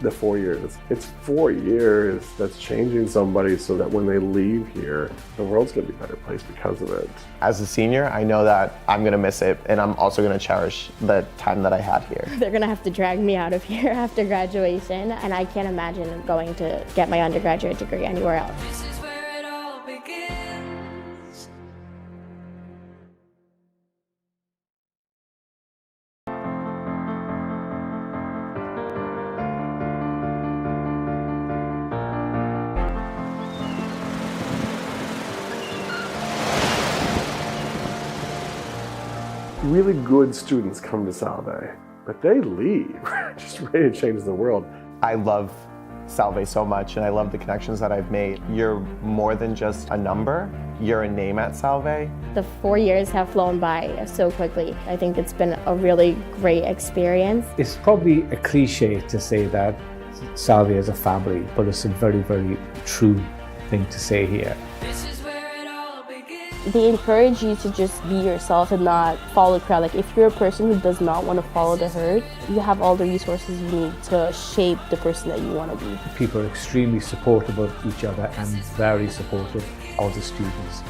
the 4 years. It's 4 years that's changing somebody so that when they leave here, the world's going to be a better place because of it. As a senior, I know that I'm going to miss it, and I'm also going to cherish the time that I had here. They're gonna have to drag me out of here after graduation, and I can't imagine going to get my undergraduate degree anywhere else. This is where it all begins. Really good students come to Salve, but they leave, just ready to change the world. I love Salve so much, and I love the connections that I've made. You're more than just a number, you're a name at Salve. The 4 years have flown by so quickly. I think it's been a really great experience. It's probably a cliche to say that Salve is a family, but it's a very, very true thing to say here. This is where it all begins. They encourage you to just be yourself and not follow the crowd. Like if you're a person who does not want to follow the herd, you have all the resources you need to shape the person that you want to be. People are extremely supportive of each other and very supportive of the students.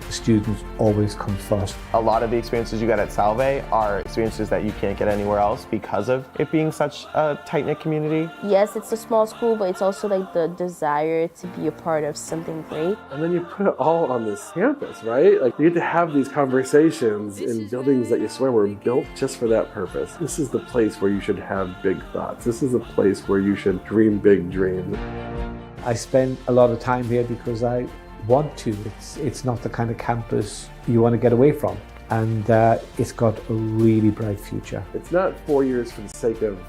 The students always come first. A lot of the experiences you get at Salve are experiences that you can't get anywhere else because of it being such a tight-knit community. Yes, it's a small school, but it's also like the desire to be a part of something great. And then you put it all on this campus, right? Like you get to have these conversations in buildings that you swear were built just for that purpose. This is the place where you should have big thoughts. This is the place where you should dream big dreams. I spend a lot of time here because I want to. It's not the kind of campus you want to get away from, and it's got a really bright future. It's not 4 years for the sake of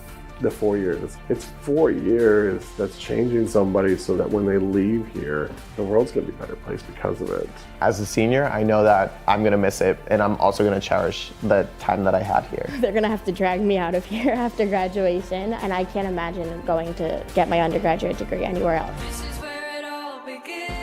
the 4 years. It's 4 years that's changing somebody so that when they leave here, the world's going to be a better place because of it. As a senior, I know that I'm going to miss it, and I'm also going to cherish the time that I had here. They're gonna have to drag me out of here after graduation, and I can't imagine going to get my undergraduate degree anywhere else. This is where it all begins.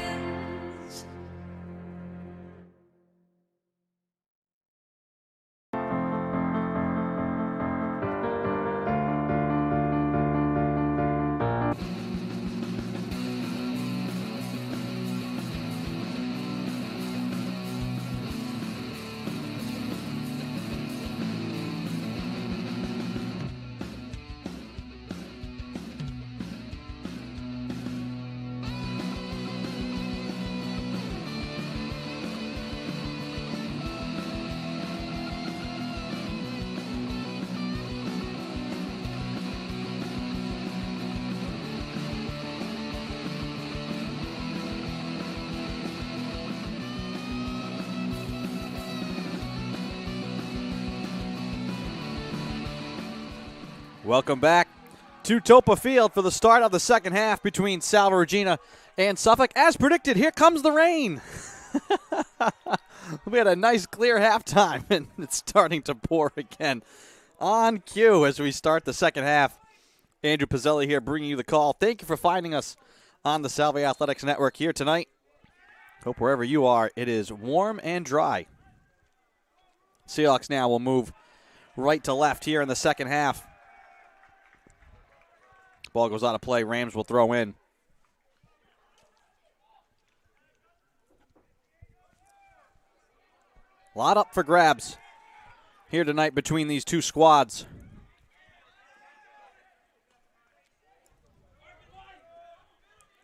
Welcome back to Toppa Field for the start of the second half between Salve Regina and Suffolk. As predicted, here comes the rain. We had a nice clear halftime, and it's starting to pour again. On cue as we start the second half. Andrew Pizzelli here bringing you the call. Thank you for finding us on the Salve Athletics Network here tonight. Hope wherever you are, it is warm and dry. Seahawks now will move right to left here in the second half. Ball goes out of play. Rams will throw in. A lot up for grabs here tonight between these two squads.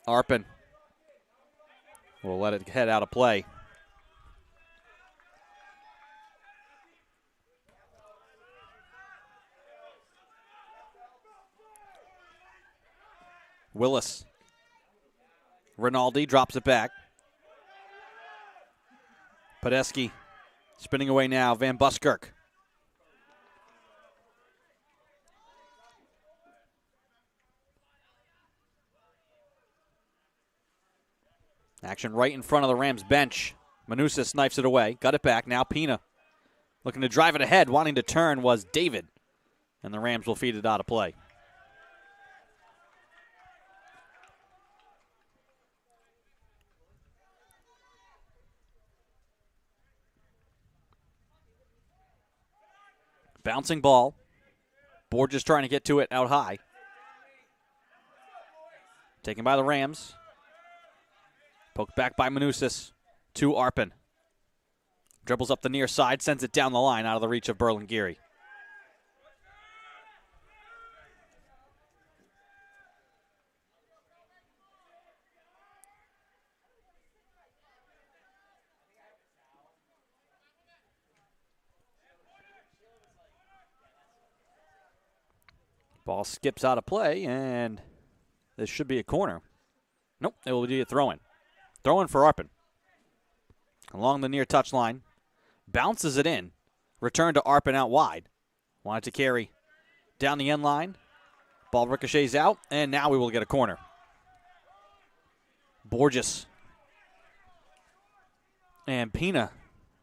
Arpin will let it head out of play. Willis. Rinaldi drops it back. Podeski spinning away now. Van Buskirk. Action right in front of the Rams bench. Manusas knifes it away. Got it back. Now Pina looking to drive it ahead. Wanting to turn was David. And the Rams will feed it out of play. Bouncing ball. Borges trying to get to it out high. Taken by the Rams. Poked back by Manusas to Arpin. Dribbles up the near side, sends it down the line out of the reach of Berlingeri. Ball skips out of play, and this should be a corner. Nope, it will be a throw-in. Throw-in for Arpin. Along the near touch line. Bounces it in. Return to Arpin out wide. Wanted to carry down the end line. Ball ricochets out, and now we will get a corner. Borges and Pina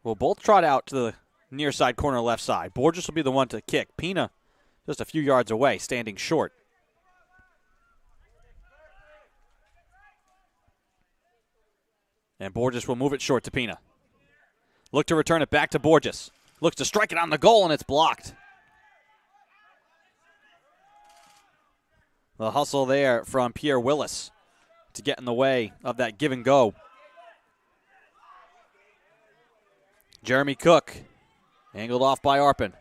will both trot out to the near side corner left side. Borges will be the one to kick. Pina just a few yards away, standing short. And Borges will move it short to Pina. Look to return it back to Borges. Looks to strike it on the goal, and it's blocked. The hustle there from Pierre Willis to get in the way of that give and go. Jeremy Cook, angled off by Arpin.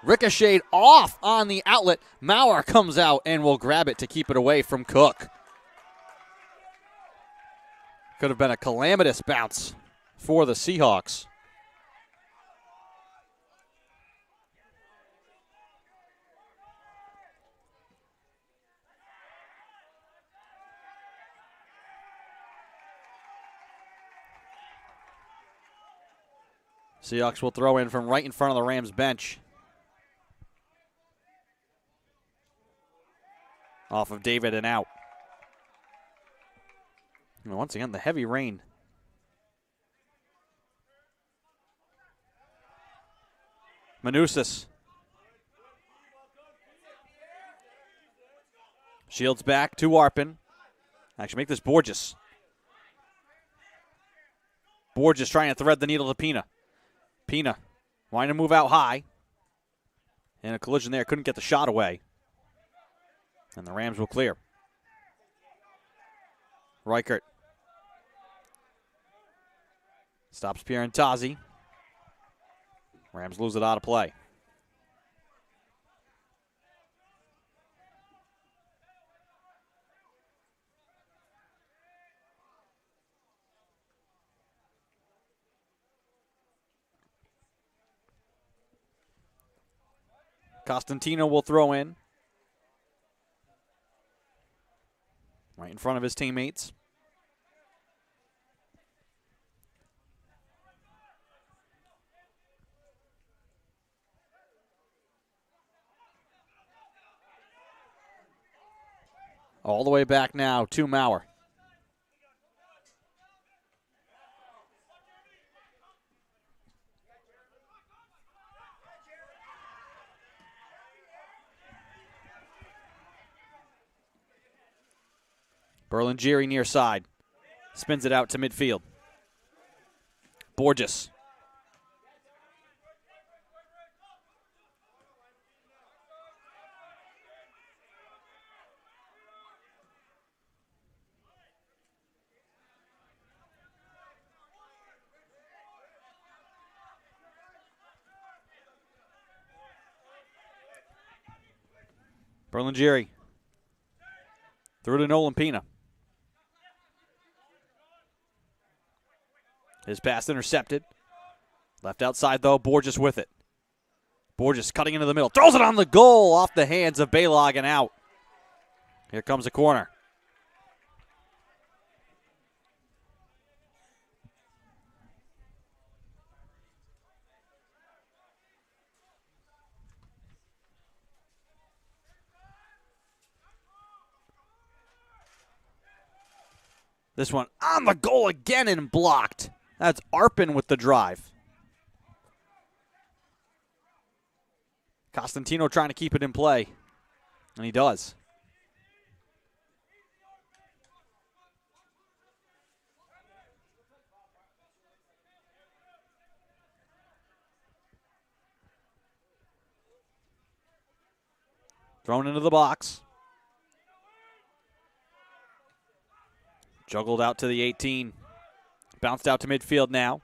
Ricocheted off on the outlet. Maurer comes out and will grab it to keep it away from Cook. Could have been a calamitous bounce for the Seahawks. Seahawks will throw in from right in front of the Rams bench. Off of David and out. And once again, the heavy rain. Manusas. Shields back to Arpin. Actually, make this Borges. Borges trying to thread the needle to Pina. Pina wanting to move out high. And a collision there. Couldn't get the shot away. And the Rams will clear. Reichert. Stops Pierantazzi. Rams lose it out of play. Constantino will throw in. Right in front of his teammates. All the way back now to Maurer. Berlingeri near side. Spins it out to midfield. Borges. Berlingeri. Through to Nolan Pina. His pass intercepted. Left outside, though. Borges with it. Borges cutting into the middle. Throws it on the goal off the hands of Baylog and out. Here comes a corner. This one on the goal again and blocked. That's Arpin with the drive. Constantino trying to keep it in play, and he does. Thrown into the box. Juggled out to the 18. Bounced out to midfield now.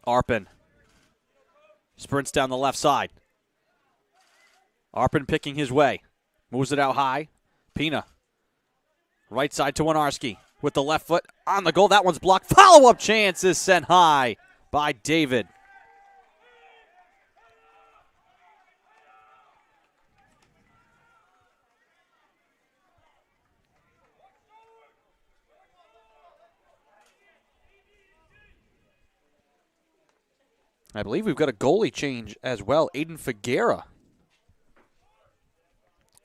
Arpin sprints down the left side. Arpin picking his way. Moves it out high. Pina. Right side to Winarski with the left foot on the goal. That one's blocked. Follow-up chance is sent high by David. I believe we've got a goalie change as well. Aiden Figuera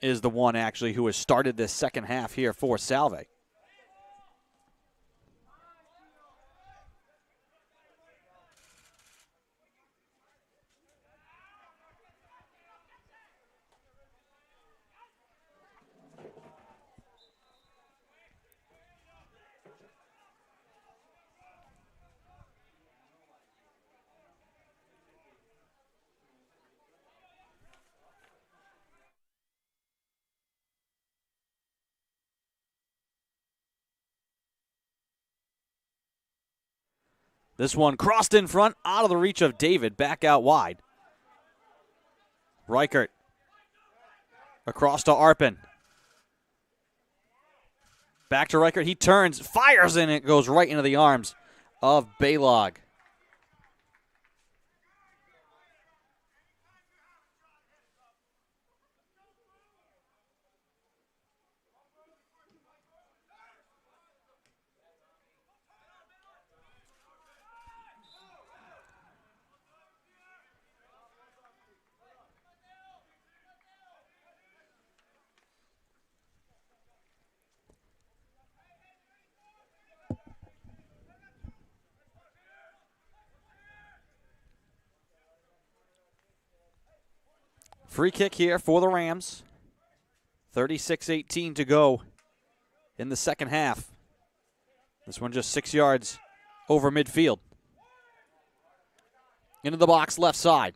is the one actually who has started this second half here for Salve. This one crossed in front, out of the reach of David, back out wide. Reichert across to Arpin. Back to Reichert. He turns, fires, and it goes right into the arms of Baylog. Free kick here for the Rams. 36-18 to go in the second half. This one just 6 yards over midfield. Into the box, left side.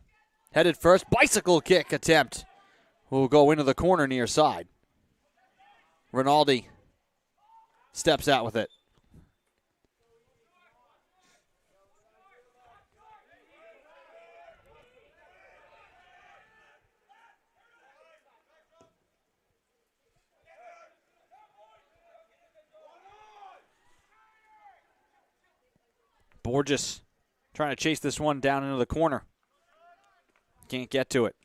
Headed first, bicycle kick attempt. Will go into the corner near side. Rinaldi steps out with it. Borges trying to chase this one down into the corner. Can't get to it.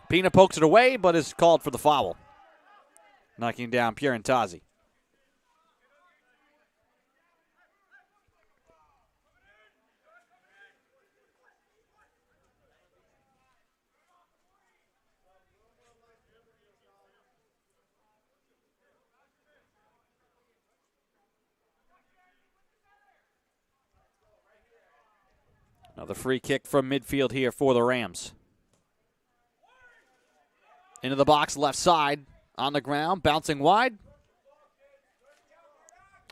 Pina pokes it away, but is called for the foul, knocking down Pierantazzi. Another free kick from midfield here for the Rams. Into the box, left side, on the ground, bouncing wide.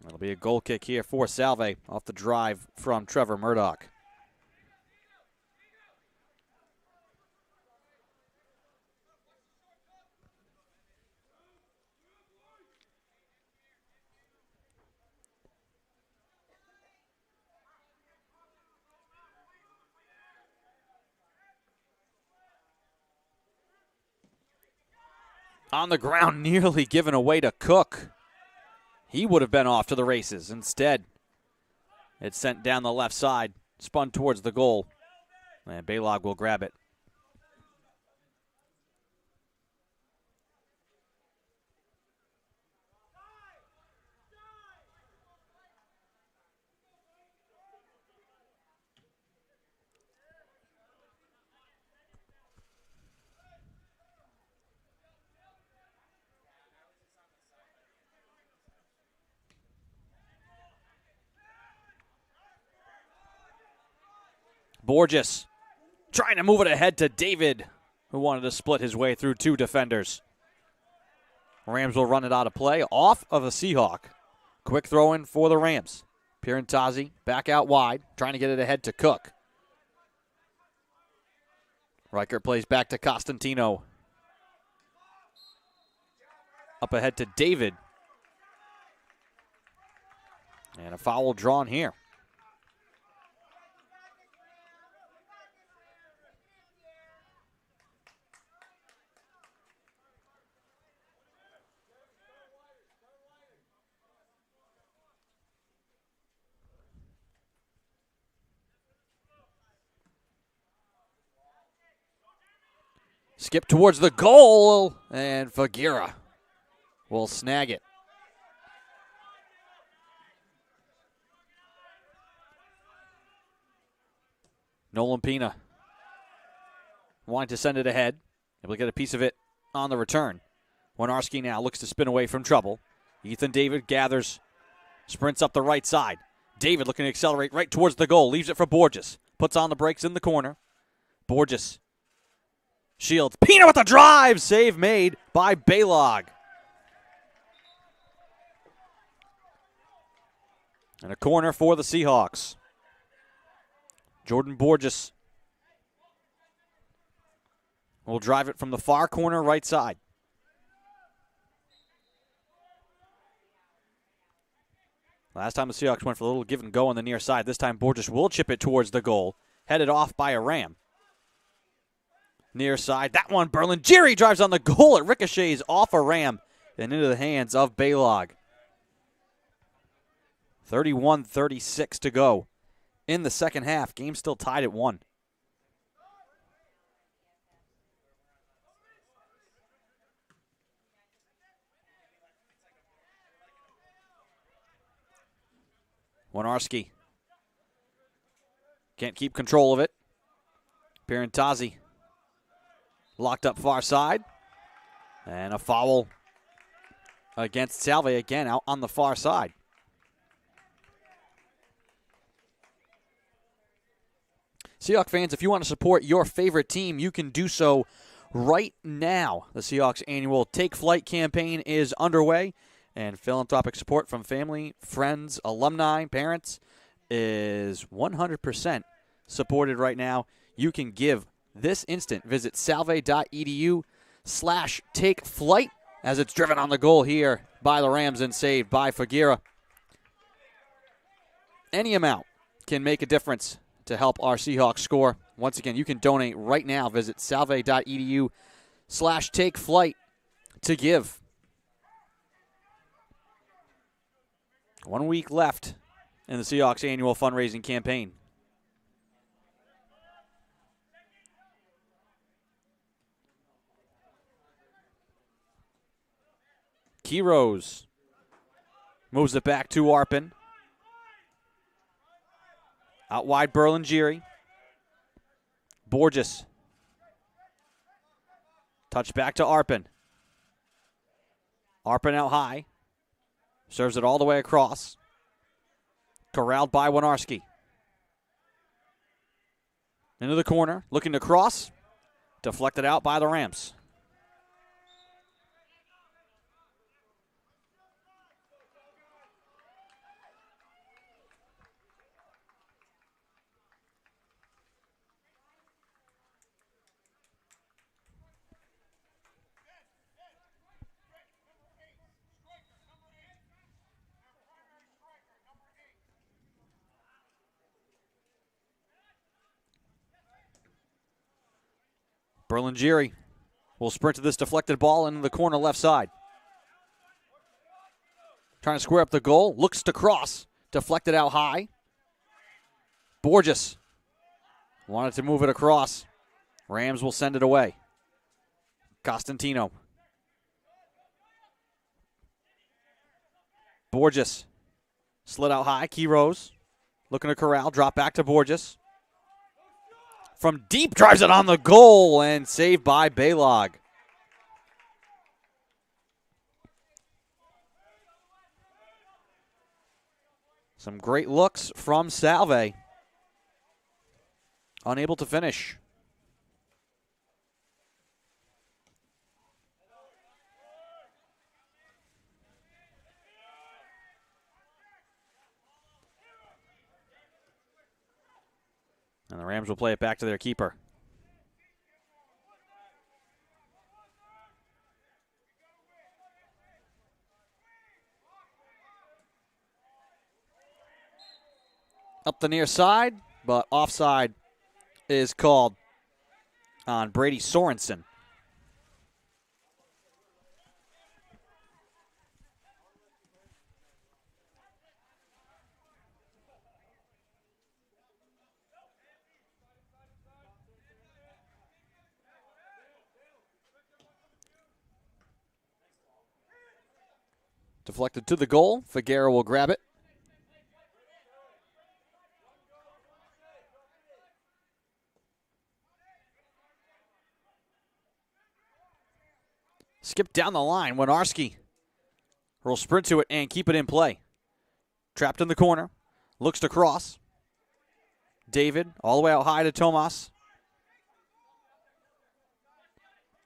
It'll be a goal kick here for Salve off the drive from Trevor Murdoch. On the ground, nearly given away to Cook. He would have been off to the races. Instead, it's sent down the left side, spun towards the goal, and Baylog will grab it. Borges trying to move it ahead to David, who wanted to split his way through two defenders. Rams will run it out of play off of a Seahawk. Quick throw in for the Rams. Pierantazzi back out wide, trying to get it ahead to Cook. Rucker plays back to Constantino. Up ahead to David. And a foul drawn here. Skip towards the goal, and Fagira will snag it. Nolan Pina wanting to send it ahead. Able to get a piece of it on the return. Winarski now looks to spin away from trouble. Ethan David gathers, sprints up the right side. David looking to accelerate right towards the goal. Leaves it for Borges. Puts on the brakes in the corner. Borges shields. Pina with the drive. Save made by Baylog. And a corner for the Seahawks. Jordan Borges will drive it from the far corner right side. Last time the Seahawks went for a little give and go on the near side. This time Borges will chip it towards the goal. Headed off by a Ram. Near side. That one, Berlingeri drives on the goal. It ricochets off a Ram and into the hands of Baylog. 31-36 to go in the second half. Game still tied at 1. Winarski can't keep control of it. Pirantazzi locked up far side. And a foul against Salve again out on the far side. Seahawks fans, if you want to support your favorite team, you can do so right now. The Seahawks annual Take Flight campaign is underway, and philanthropic support from family, friends, alumni, parents is 100% supported right now. You can give this instant. Visit salve.edu/takeflight as it's driven on the goal here by the Rams and saved by Fagira. Any amount can make a difference to help our Seahawks score. Once again, you can donate right now. Visit salve.edu/takeflight to give. 1 week left in the Seahawks annual fundraising campaign. Quiros moves it back to Arpin. Out wide, Berlingeri. Borges. Touch back to Arpin. Arpin out high. Serves it all the way across. Corralled by Winarski. Into the corner. Looking to cross. Deflected out by the Rams. Berlingeri will sprint to this deflected ball into the corner left side. Trying to square up the goal. Looks to cross. Deflected out high. Borges wanted to move it across. Rams will send it away. Constantino. Borges slid out high. Quiros looking to corral. Drop back to Borges. From deep, drives it on the goal and saved by Baylog. Some great looks from Salve. Unable to finish. And the Rams will play it back to their keeper. Up the near side, but offside is called on Brady Sorensen. Deflected to the goal. Figueroa will grab it. Skip down the line. Winarski will sprint to it and keep it in play. Trapped in the corner. Looks to cross. David all the way out high to Tomas.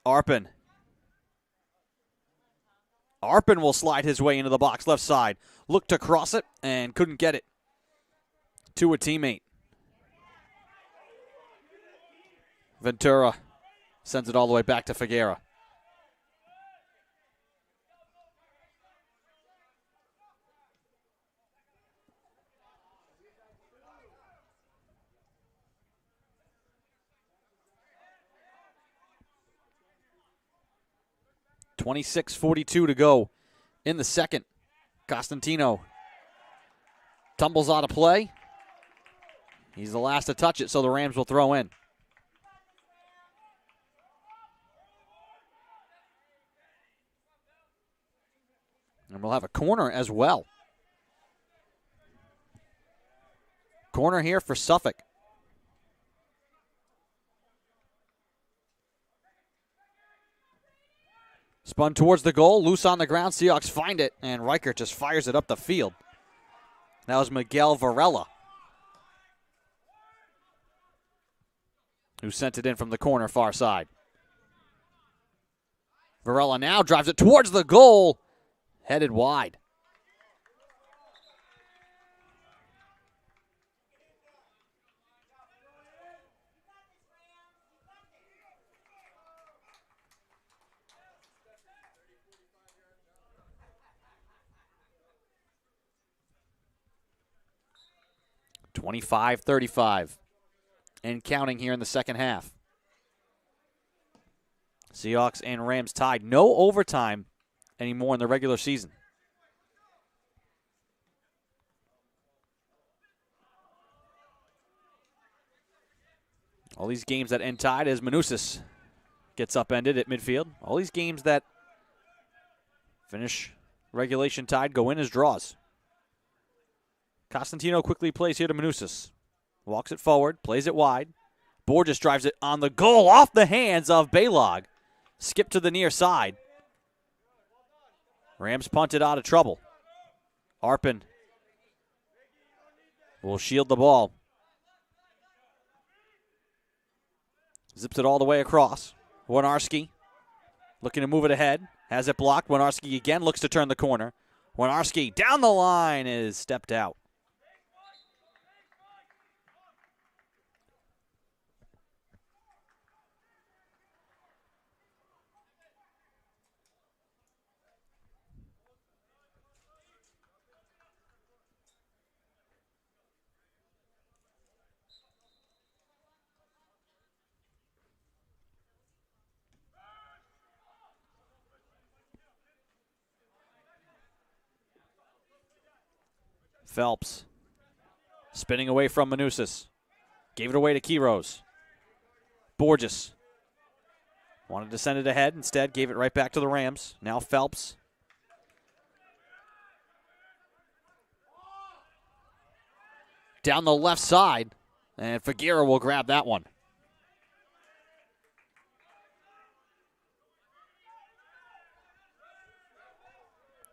Arpin. Arpin will slide his way into the box left side. Looked to cross it and couldn't get it to a teammate. Ventura sends it all the way back to Figueroa. .26:42 to go in the second. Constantino tumbles out of play. He's the last to touch it, so the Rams will throw in. And we'll have a corner as well. Corner here for Suffolk. Spun towards the goal, loose on the ground. Seahawks find it, and Rucker just fires it up the field. That was Miguel Varela, who sent it in from the corner far side. Varela now drives it towards the goal, headed wide. .25-35 and counting here in the second half. Seahawks and Rams tied. No overtime anymore in the regular season. All these games that end tied as Manusas gets upended at midfield. All these games that finish regulation tied go in as draws. Constantino quickly plays here to Manusas. Walks it forward, plays it wide. Borges drives it on the goal off the hands of Baylog. Skip to the near side. Rams punted out of trouble. Arpin will shield the ball. Zips it all the way across. Winarski looking to move it ahead. Has it blocked. Winarski again looks to turn the corner. Winarski down the line is stepped out. Phelps spinning away from Manusas. Gave it away to Quiros. Borges wanted to send it ahead. Instead, gave it right back to the Rams. Now Phelps. Down the left side. And Figueroa will grab that one.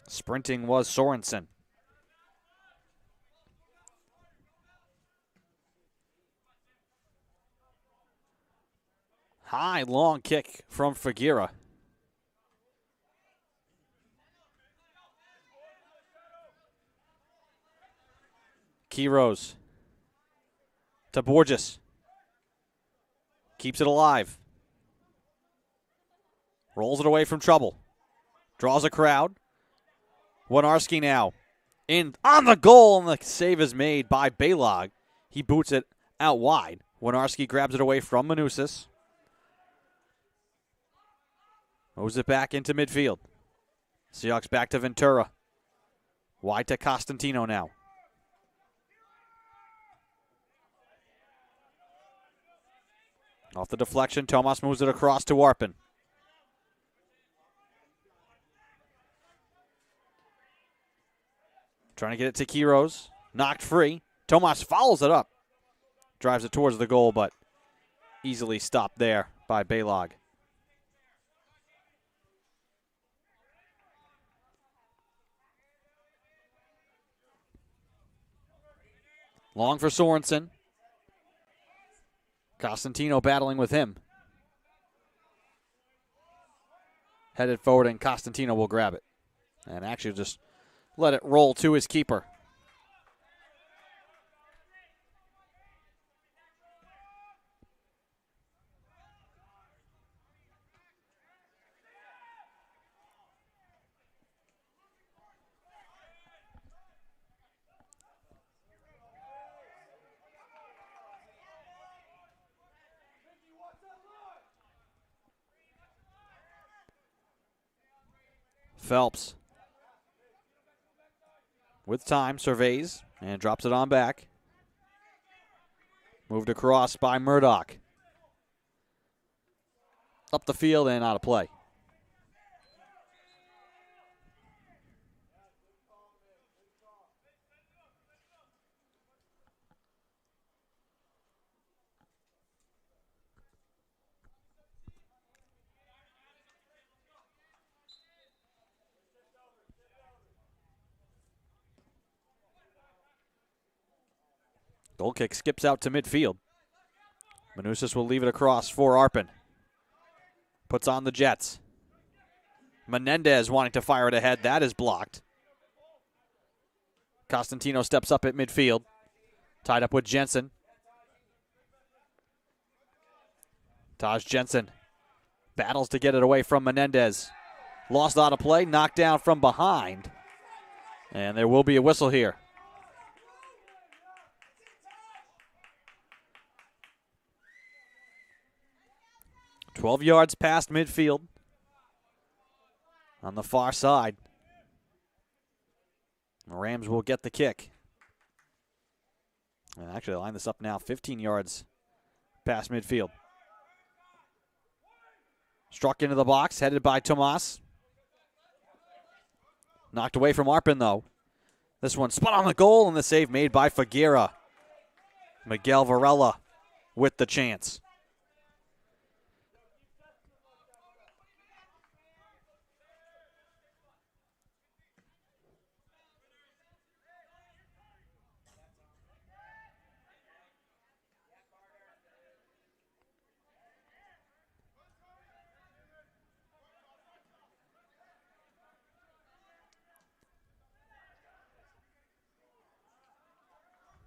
Sprinting was Sorensen. High, long kick from Figueroa. Quiros to Borges. Keeps it alive. Rolls it away from trouble. Draws a crowd. Winarski now in on the goal, and the save is made by Baylog. He boots it out wide. Winarski grabs it away from Manusas. Moves it back into midfield. Seahawks back to Ventura. Wide to Constantino now. Off the deflection, Tomas moves it across to Arpin. Trying to get it to Kiros. Knocked free. Tomas follows it up. Drives it towards the goal, but easily stopped there by Balog. Long for Sorensen. Constantino battling with him. Headed forward, and Constantino will grab it. And actually just let it roll to his keeper. Phelps, with time, surveys and drops it on back. Moved across by Murdoch. Up the field and out of play. Goal kick skips out to midfield. Manusas will leave it across for Arpin. Puts on the Jets. Menendez wanting to fire it ahead. That is blocked. Constantino steps up at midfield. Tied up with Jensen. Taj Jensen battles to get it away from Menendez. Lost out of play, knocked down from behind. And there will be a whistle here. "12 yards past midfield on the far side. The Rams will get the kick. And actually, line this up now, 15 yards past midfield. Struck into the box, headed by Tomas. Knocked away from Arpin, though. This one spun on the goal, and the save made by Figuera. Miguel Varela with the chance.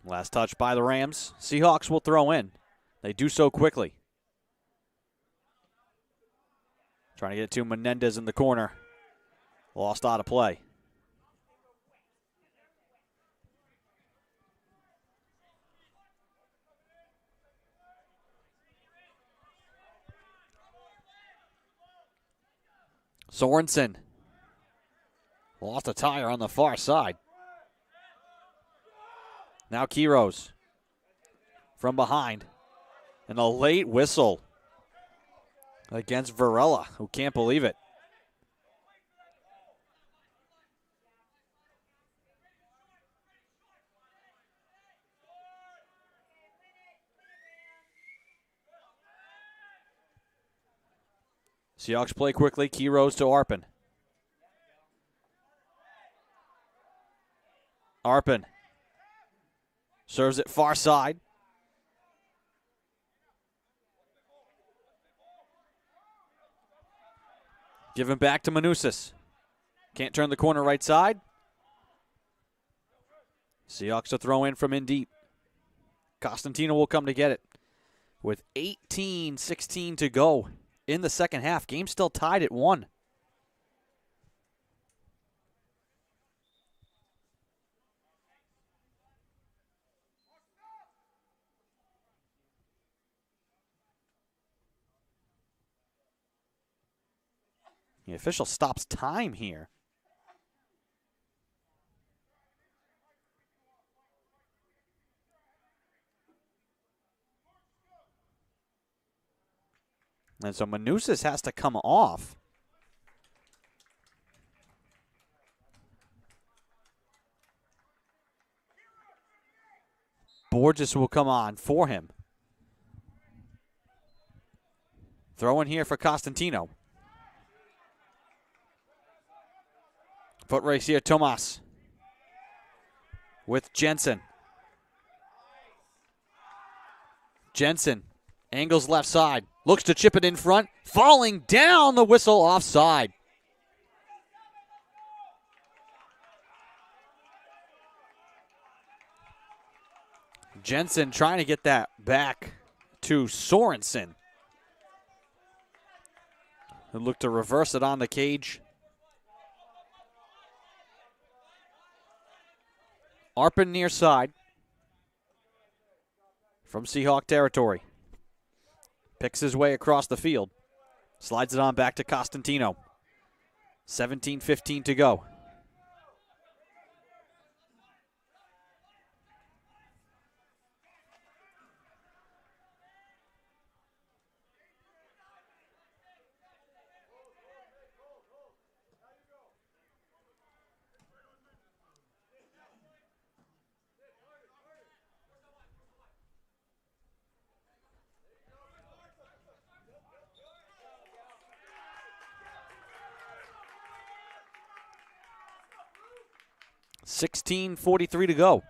Last touch by the Rams. Seahawks will throw in. They do so quickly. Trying to get it to Menendez in the corner. Lost out of play. Sorensen. Lost a tire on the far side. Now Kiros from behind. And a late whistle against Varela, who can't believe it. Seahawks play quickly. Kiros to Arpin. Arpin serves it far side. Give him back to Manusas. Can't turn the corner right side. Seahawks to throw in from in deep. Constantino will come to get it. With 18-16 to go in the second half. Game still tied at 1. The official stops time here. And so Manusas has to come off. Borges will come on for him. Throw in here for Constantino. Foot race here, Tomas. With Jensen. Jensen angles left side. Looks to chip it in front. Falling down, the whistle offside. Jensen trying to get that back to Sorensen, who looked to reverse it on the cage. Arpin near side from Seahawk territory. Picks his way across the field. Slides it on back to Constantino. 17:15 to go. $16:43 to go.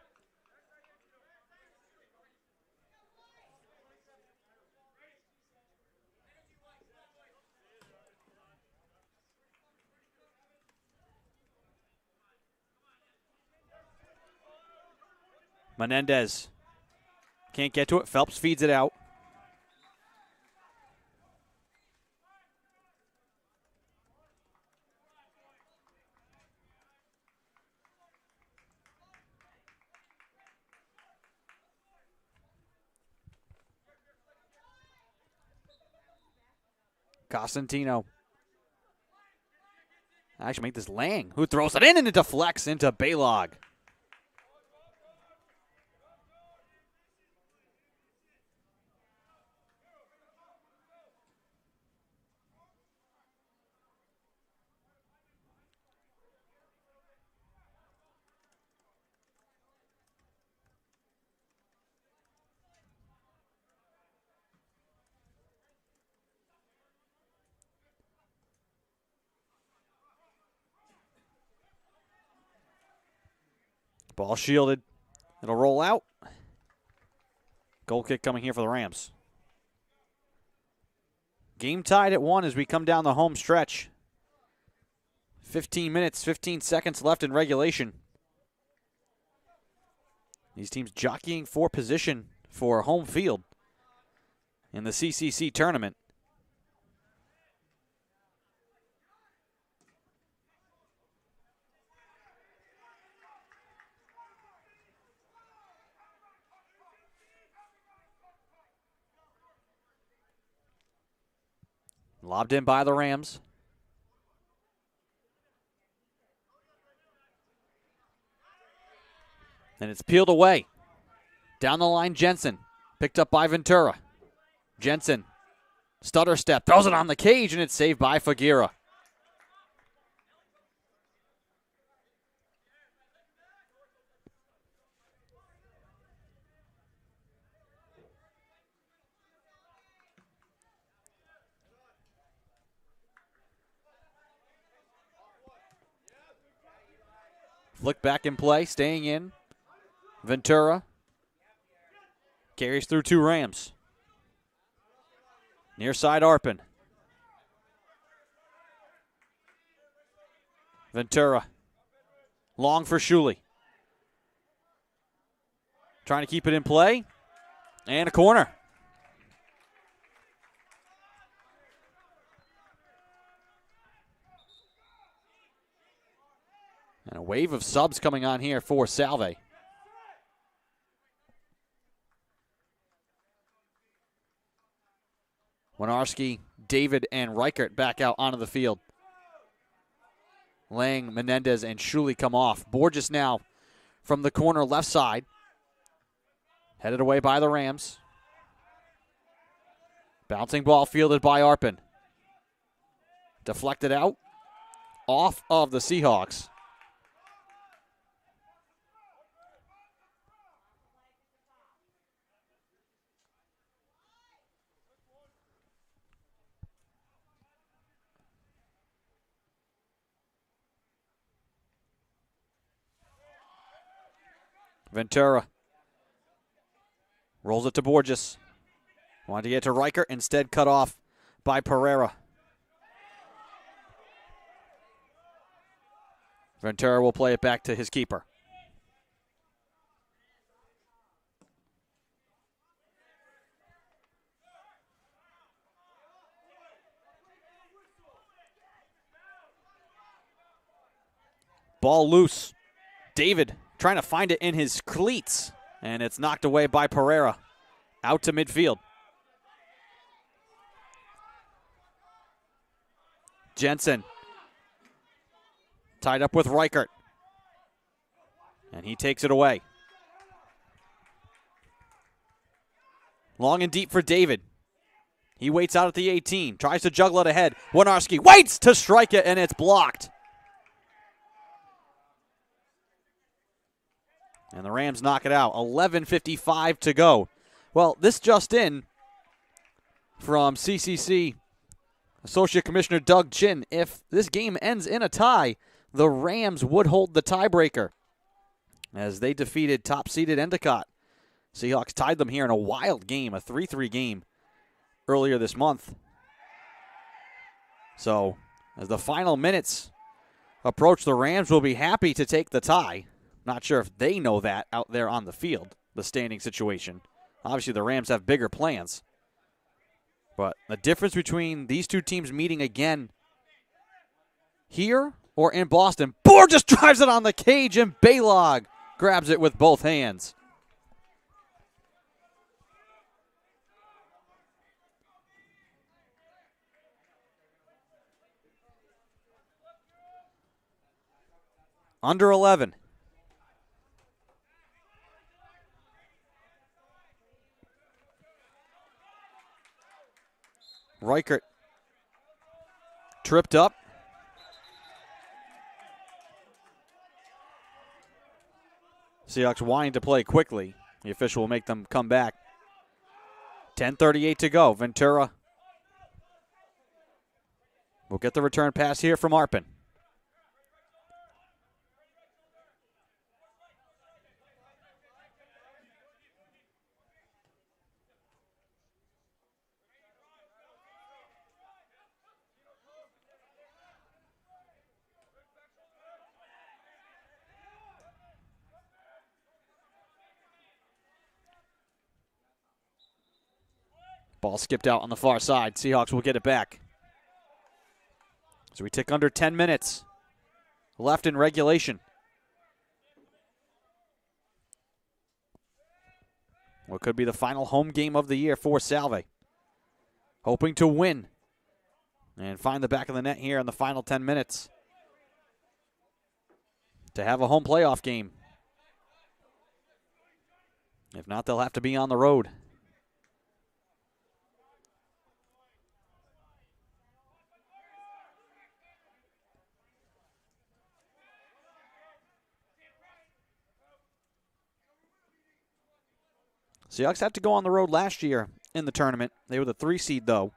Menendez can't get to it. Phelps feeds it out. Constantino. Actually make this Lang, who throws it in and it deflects into Baylog. Ball shielded. It'll roll out. Goal kick coming here for the Rams. Game tied at 1 as we come down the home stretch. 15 minutes, 15 seconds left in regulation. These teams jockeying for position for home field in the CCC tournament. Lobbed in by the Rams. And it's peeled away. Down the line, Jensen. Picked up by Ventura. Jensen. Stutter step. Throws it on the cage, and it's saved by Figuera. Flick back in play, staying in. Ventura carries through 2 Rams. Near side, Arpin. Ventura. Long for Shuley. Trying to keep it in play. And a corner. And a wave of subs coming on here for Salve. Winarski, David, and Reichert back out onto the field. Lang, Menendez, and Shuley come off. Borges now from the corner left side. Headed away by the Rams. Bouncing ball fielded by Arpin. Deflected out. Off of the Seahawks. Ventura rolls it to Borges. Wanted to get to Rucker, instead cut off by Pereira. Ventura will play it back to his keeper. Ball loose. David trying to find it in his cleats, and it's knocked away by Pereira. Out to midfield. Jensen tied up with Reichert, and he takes it away. Long and deep for David. He waits out at the 18, tries to juggle it ahead. Winarski waits to strike it, and it's blocked. And the Rams knock it out. 11:55 to go. Well, this just in from CCC Associate Commissioner Doug Chin. If this game ends in a tie, the Rams would hold the tiebreaker as they defeated top-seeded Endicott. Seahawks tied them here in a wild game, a 3-3 game earlier this month. So as the final minutes approach, the Rams will be happy to take the tie. Not sure if they know that out there on the field, the standing situation. Obviously, the Rams have bigger plans. But the difference between these two teams meeting again here or in Boston, Borges drives it on the cage, and Baylog grabs it with both hands. Under 11. Reichert tripped up. Seahawks wanting to play quickly. The official will make them come back. 10:38 to go. Ventura will get the return pass here from Arpin. Ball skipped out on the far side. Seahawks will get it back. So we tick under 10 minutes left in regulation. What could be the final home game of the year for Salve. Hoping to win and find the back of the net here in the final 10 minutes to have a home playoff game. If not, they'll have to be on the road. Seahawks had to go on the road last year in the tournament. They were the 3 seed, though.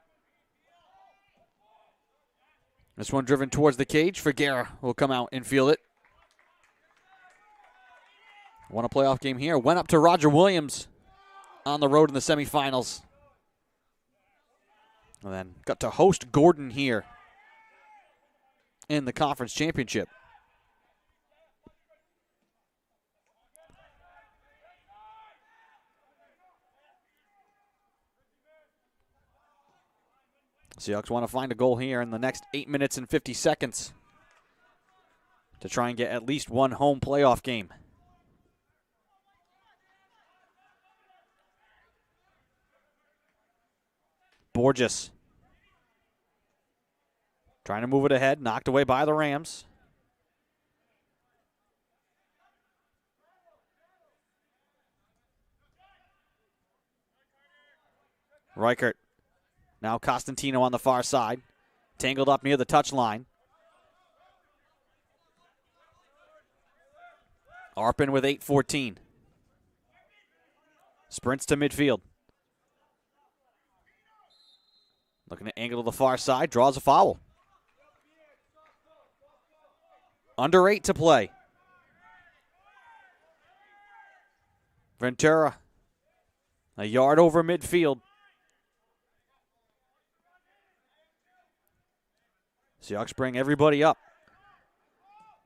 This one driven towards the cage. Figuera will come out and field it. Won a playoff game here. Went up to Roger Williams on the road in the semifinals. And then got to host Gordon here in the conference championship. Seahawks want to find a goal here in the next 8 minutes and 50 seconds to try and get at least one home playoff game. Borges trying to move it ahead, knocked away by the Rams. Reichert. Now Constantino on the far side. Tangled up near the touchline. Arpin with 8:14. Sprints to midfield. Looking to angle to the far side. Draws a foul. Under 8 to play. Ventura, a yard over midfield. Seahawks bring everybody up.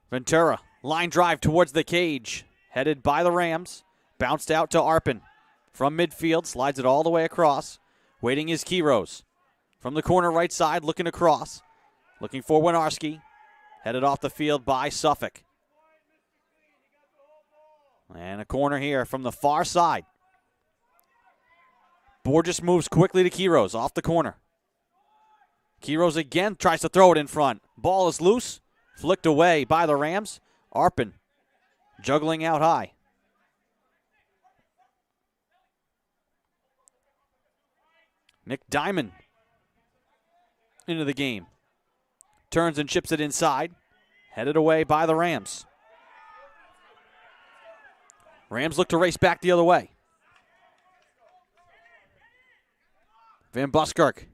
Ventura, line drive towards the cage, headed by the Rams. Bounced out to Arpin. From midfield, slides it all the way across. Waiting is Kiros. From the corner right side, looking across. Looking for Winarski. Headed off the field by Suffolk. And a corner here from the far side. Borges moves quickly to Kiros off the corner. Kiros again tries to throw it in front. Ball is loose. Flicked away by the Rams. Arpin juggling out high. Nick Diamond into the game. Turns and chips it inside. Headed away by the Rams. Rams look to race back the other way. Van Buskirk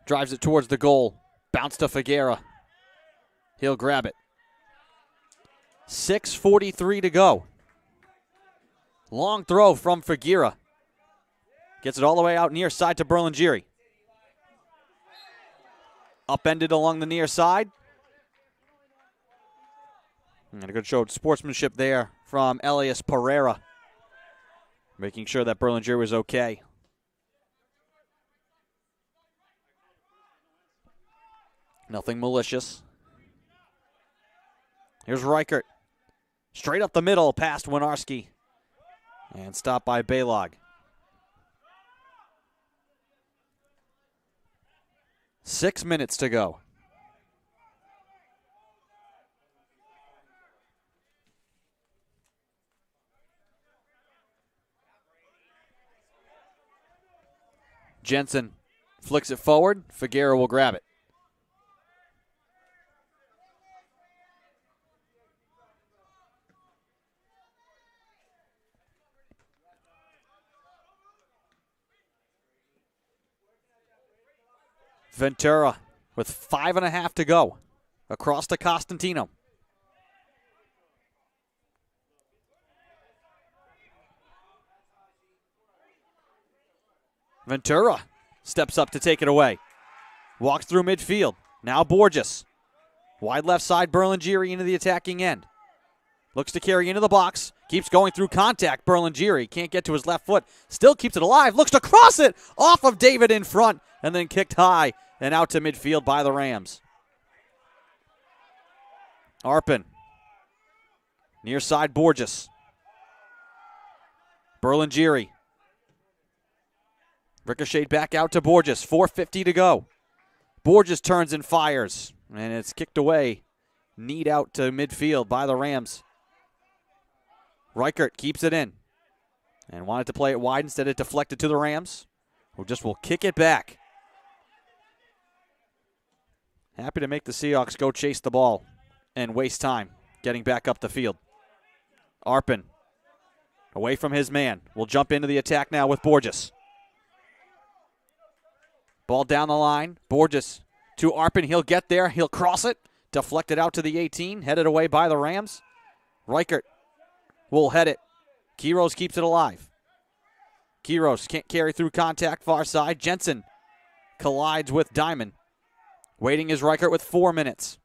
drives it towards the goal. Bounce to Figuera. He'll grab it. 6:43 to go. Long throw from Figuera. Gets it all the way out near side to Berlingeri. Upended along the near side. And a good show of sportsmanship there from Elias Pereira. Making sure that Berlingeri was okay. Nothing malicious. Here's Reichert. Straight up the middle past Winarski. And stopped by Baylog. 6 minutes to go. Jensen flicks it forward. Figuera will grab it. Ventura with 5.5 to go. Across to Constantino. Ventura steps up to take it away. Walks through midfield. Now Borges. Wide left side, Berlingeri into the attacking end. Looks to carry into the box. Keeps going through contact. Berlingeri can't get to his left foot. Still keeps it alive. Looks to cross it off of David in front. And then kicked high and out to midfield by the Rams. Arpin. Near side Borges. Berlingeri. Ricocheted back out to Borges. 4:50 to go. Borges turns and fires. And it's kicked away. Kneed out to midfield by the Rams. Reichert keeps it in. And wanted to play it wide. Instead it deflected to the Rams. Who just will kick it back. Happy to make the Seahawks go chase the ball and waste time getting back up the field. Arpin, away from his man, will jump into the attack now with Borges. Ball down the line. Borges to Arpin. He'll get there. He'll cross it. Deflected out to the 18. Headed away by the Rams. Reichert will head it. Kiros keeps it alive. Kiros can't carry through contact far side. Jensen collides with Diamond. Waiting is Reichert with 4 minutes.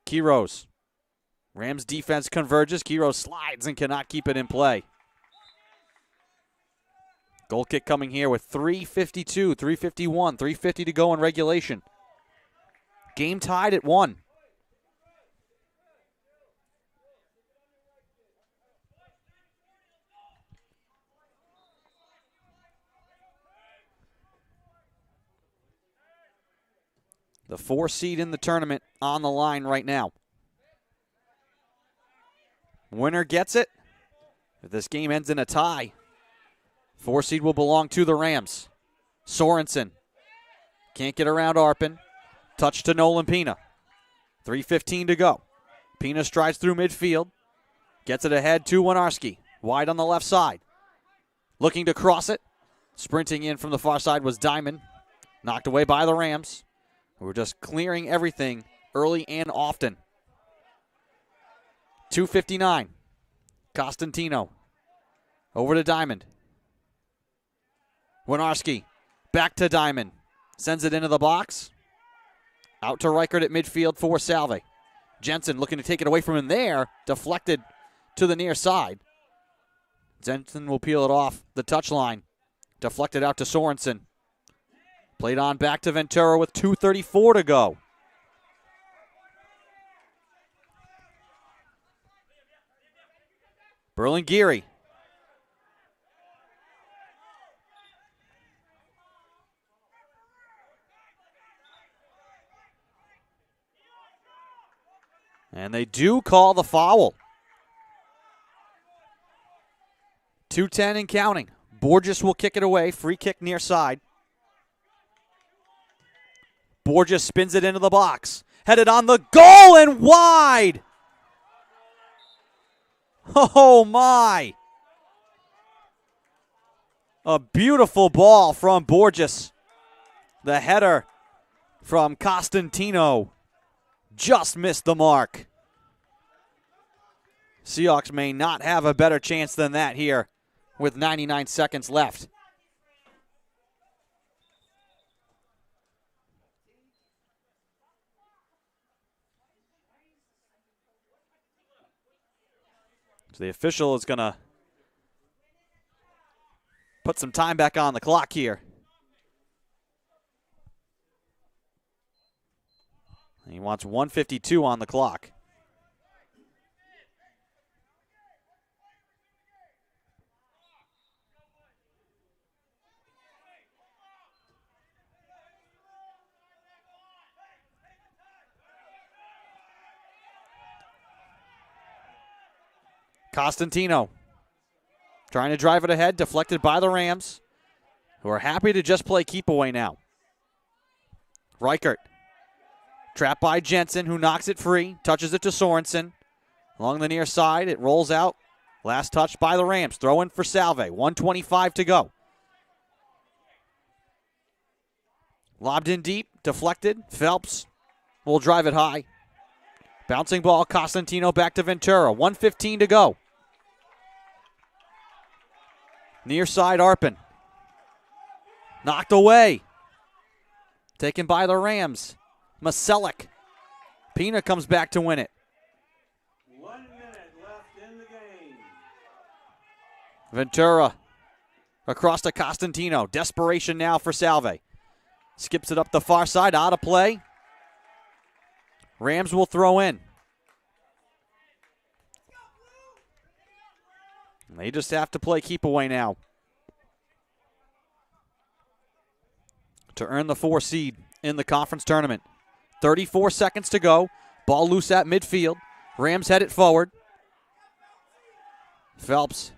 Kiros. Rams defense converges. Kiros slides and cannot keep it in play. Goal kick coming here with 3:52, 3:51, 3:50 to go in regulation. Game tied at 1. The 4 seed in the tournament on the line right now. Winner gets it. If this game ends in a tie, 4 seed will belong to the Rams. Sorensen can't get around Arpin. Touch to Nolan Pina. 3:15 to go. Pina strides through midfield. Gets it ahead to Winarski. Wide on the left side. Looking to cross it. Sprinting in from the far side was Diamond. Knocked away by the Rams. We're just clearing everything early and often. 2:59. Constantino. Over to Diamond. Winarski. Back to Diamond. Sends it into the box. Out to Reichert at midfield for Salve. Jensen looking to take it away from him there. Deflected to the near side. Jensen will peel it off the touchline. Deflected out to Sorensen. Played on back to Ventura with 2:34 to go. Berlinghieri. And they do call the foul. 2:10 and counting. Borges will kick it away. Free kick near side. Borges spins it into the box. Headed on the goal and wide. Oh, my. A beautiful ball from Borges. The header from Constantino just missed the mark. Seahawks may not have a better chance than that here with 99 seconds left. So the official is going to put some time back on the clock here. He wants 1:52 on the clock. Constantino trying to drive it ahead, deflected by the Rams, who are happy to just play keep away now. Reichert, trapped by Jensen, who knocks it free, touches it to Sorensen. Along the near side, it rolls out. Last touch by the Rams. Throw in for Salve. 1:25 to go. Lobbed in deep, deflected. Phelps will drive it high. Bouncing ball, Constantino back to Ventura. 1:15 to go. Near side, Arpin. Knocked away. Taken by the Rams. Maselik. Pina comes back to win it. 1 minute left in the game. Ventura across to Constantino. Desperation now for Salve. Skips it up the far side, out of play. Rams will throw in. They just have to play keep away now to earn the 4 seed in the conference tournament. 34 seconds to go. Ball loose at midfield. Rams head it forward. Phelps.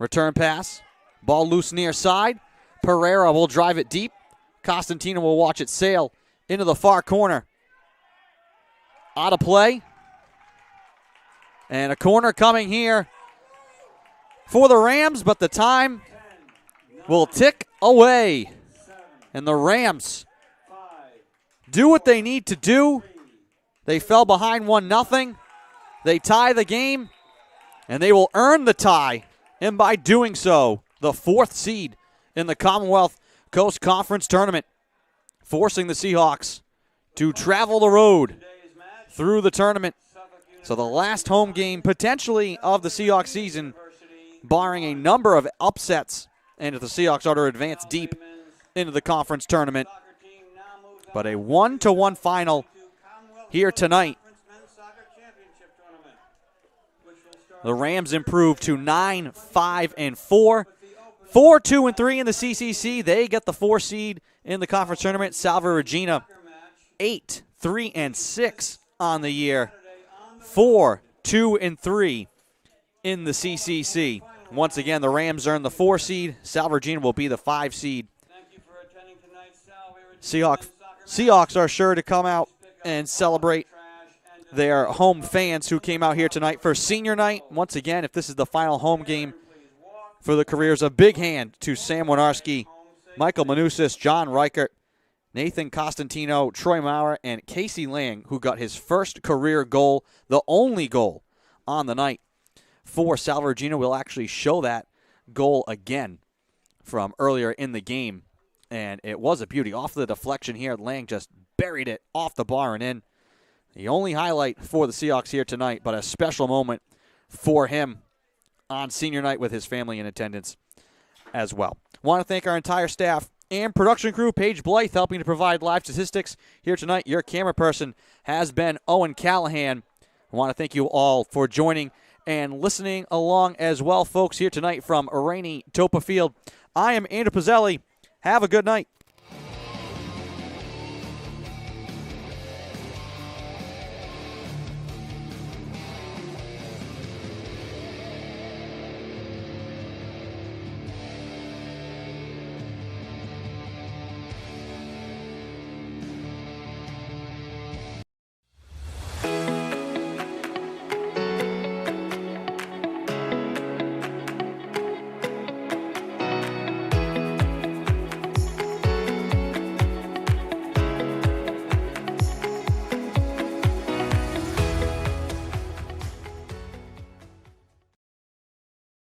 Return pass. Ball loose near side. Pereira will drive it deep. Constantino will watch it sail into the far corner. Out of play. And a corner coming here for the Rams, but the time will tick away. And the Rams do what they need to do. They fell behind 1-0. They tie the game, and they will earn the tie. And by doing so, the 4th seed in the Commonwealth Coast Conference tournament, forcing the Seahawks to travel the road through the tournament. So the last home game potentially of the Seahawks season, barring a number of upsets, and if the Seahawks are to advance deep into the conference tournament. But a 1-1 final here tonight. The Rams improve to 9-5-4. 4-2-3 in the CCC. They get the 4 seed in the conference tournament. Salve Regina 8-3-6 on the year. 4-2-3 in the CCC. Once again, the Rams earn the 4 seed. Salve Regina will be the 5 seed. Seahawks are sure to come out and celebrate their home fans who came out here tonight for senior night. Once again, if this is the final home game for the careers, a big hand to Sam Winarski, Michael Manusas, John Reichert, Nathan Constantino, Troy Maurer, and Casey Lang, who got his first career goal, the only goal on the night for Salve Regina. We'll actually show that goal again from earlier in the game. And it was a beauty. Off the deflection here, Lang just buried it off the bar and in. The only highlight for the Seahawks here tonight, but a special moment for him on senior night with his family in attendance as well. Want to thank our entire staff and production crew. Paige Blythe helping to provide live statistics here tonight. Your camera person has been Owen Callahan. I want to thank you all for joining and listening along as well, folks, here tonight from rainy Toppa Field. I am Andrew Pizzelli. Have a good night.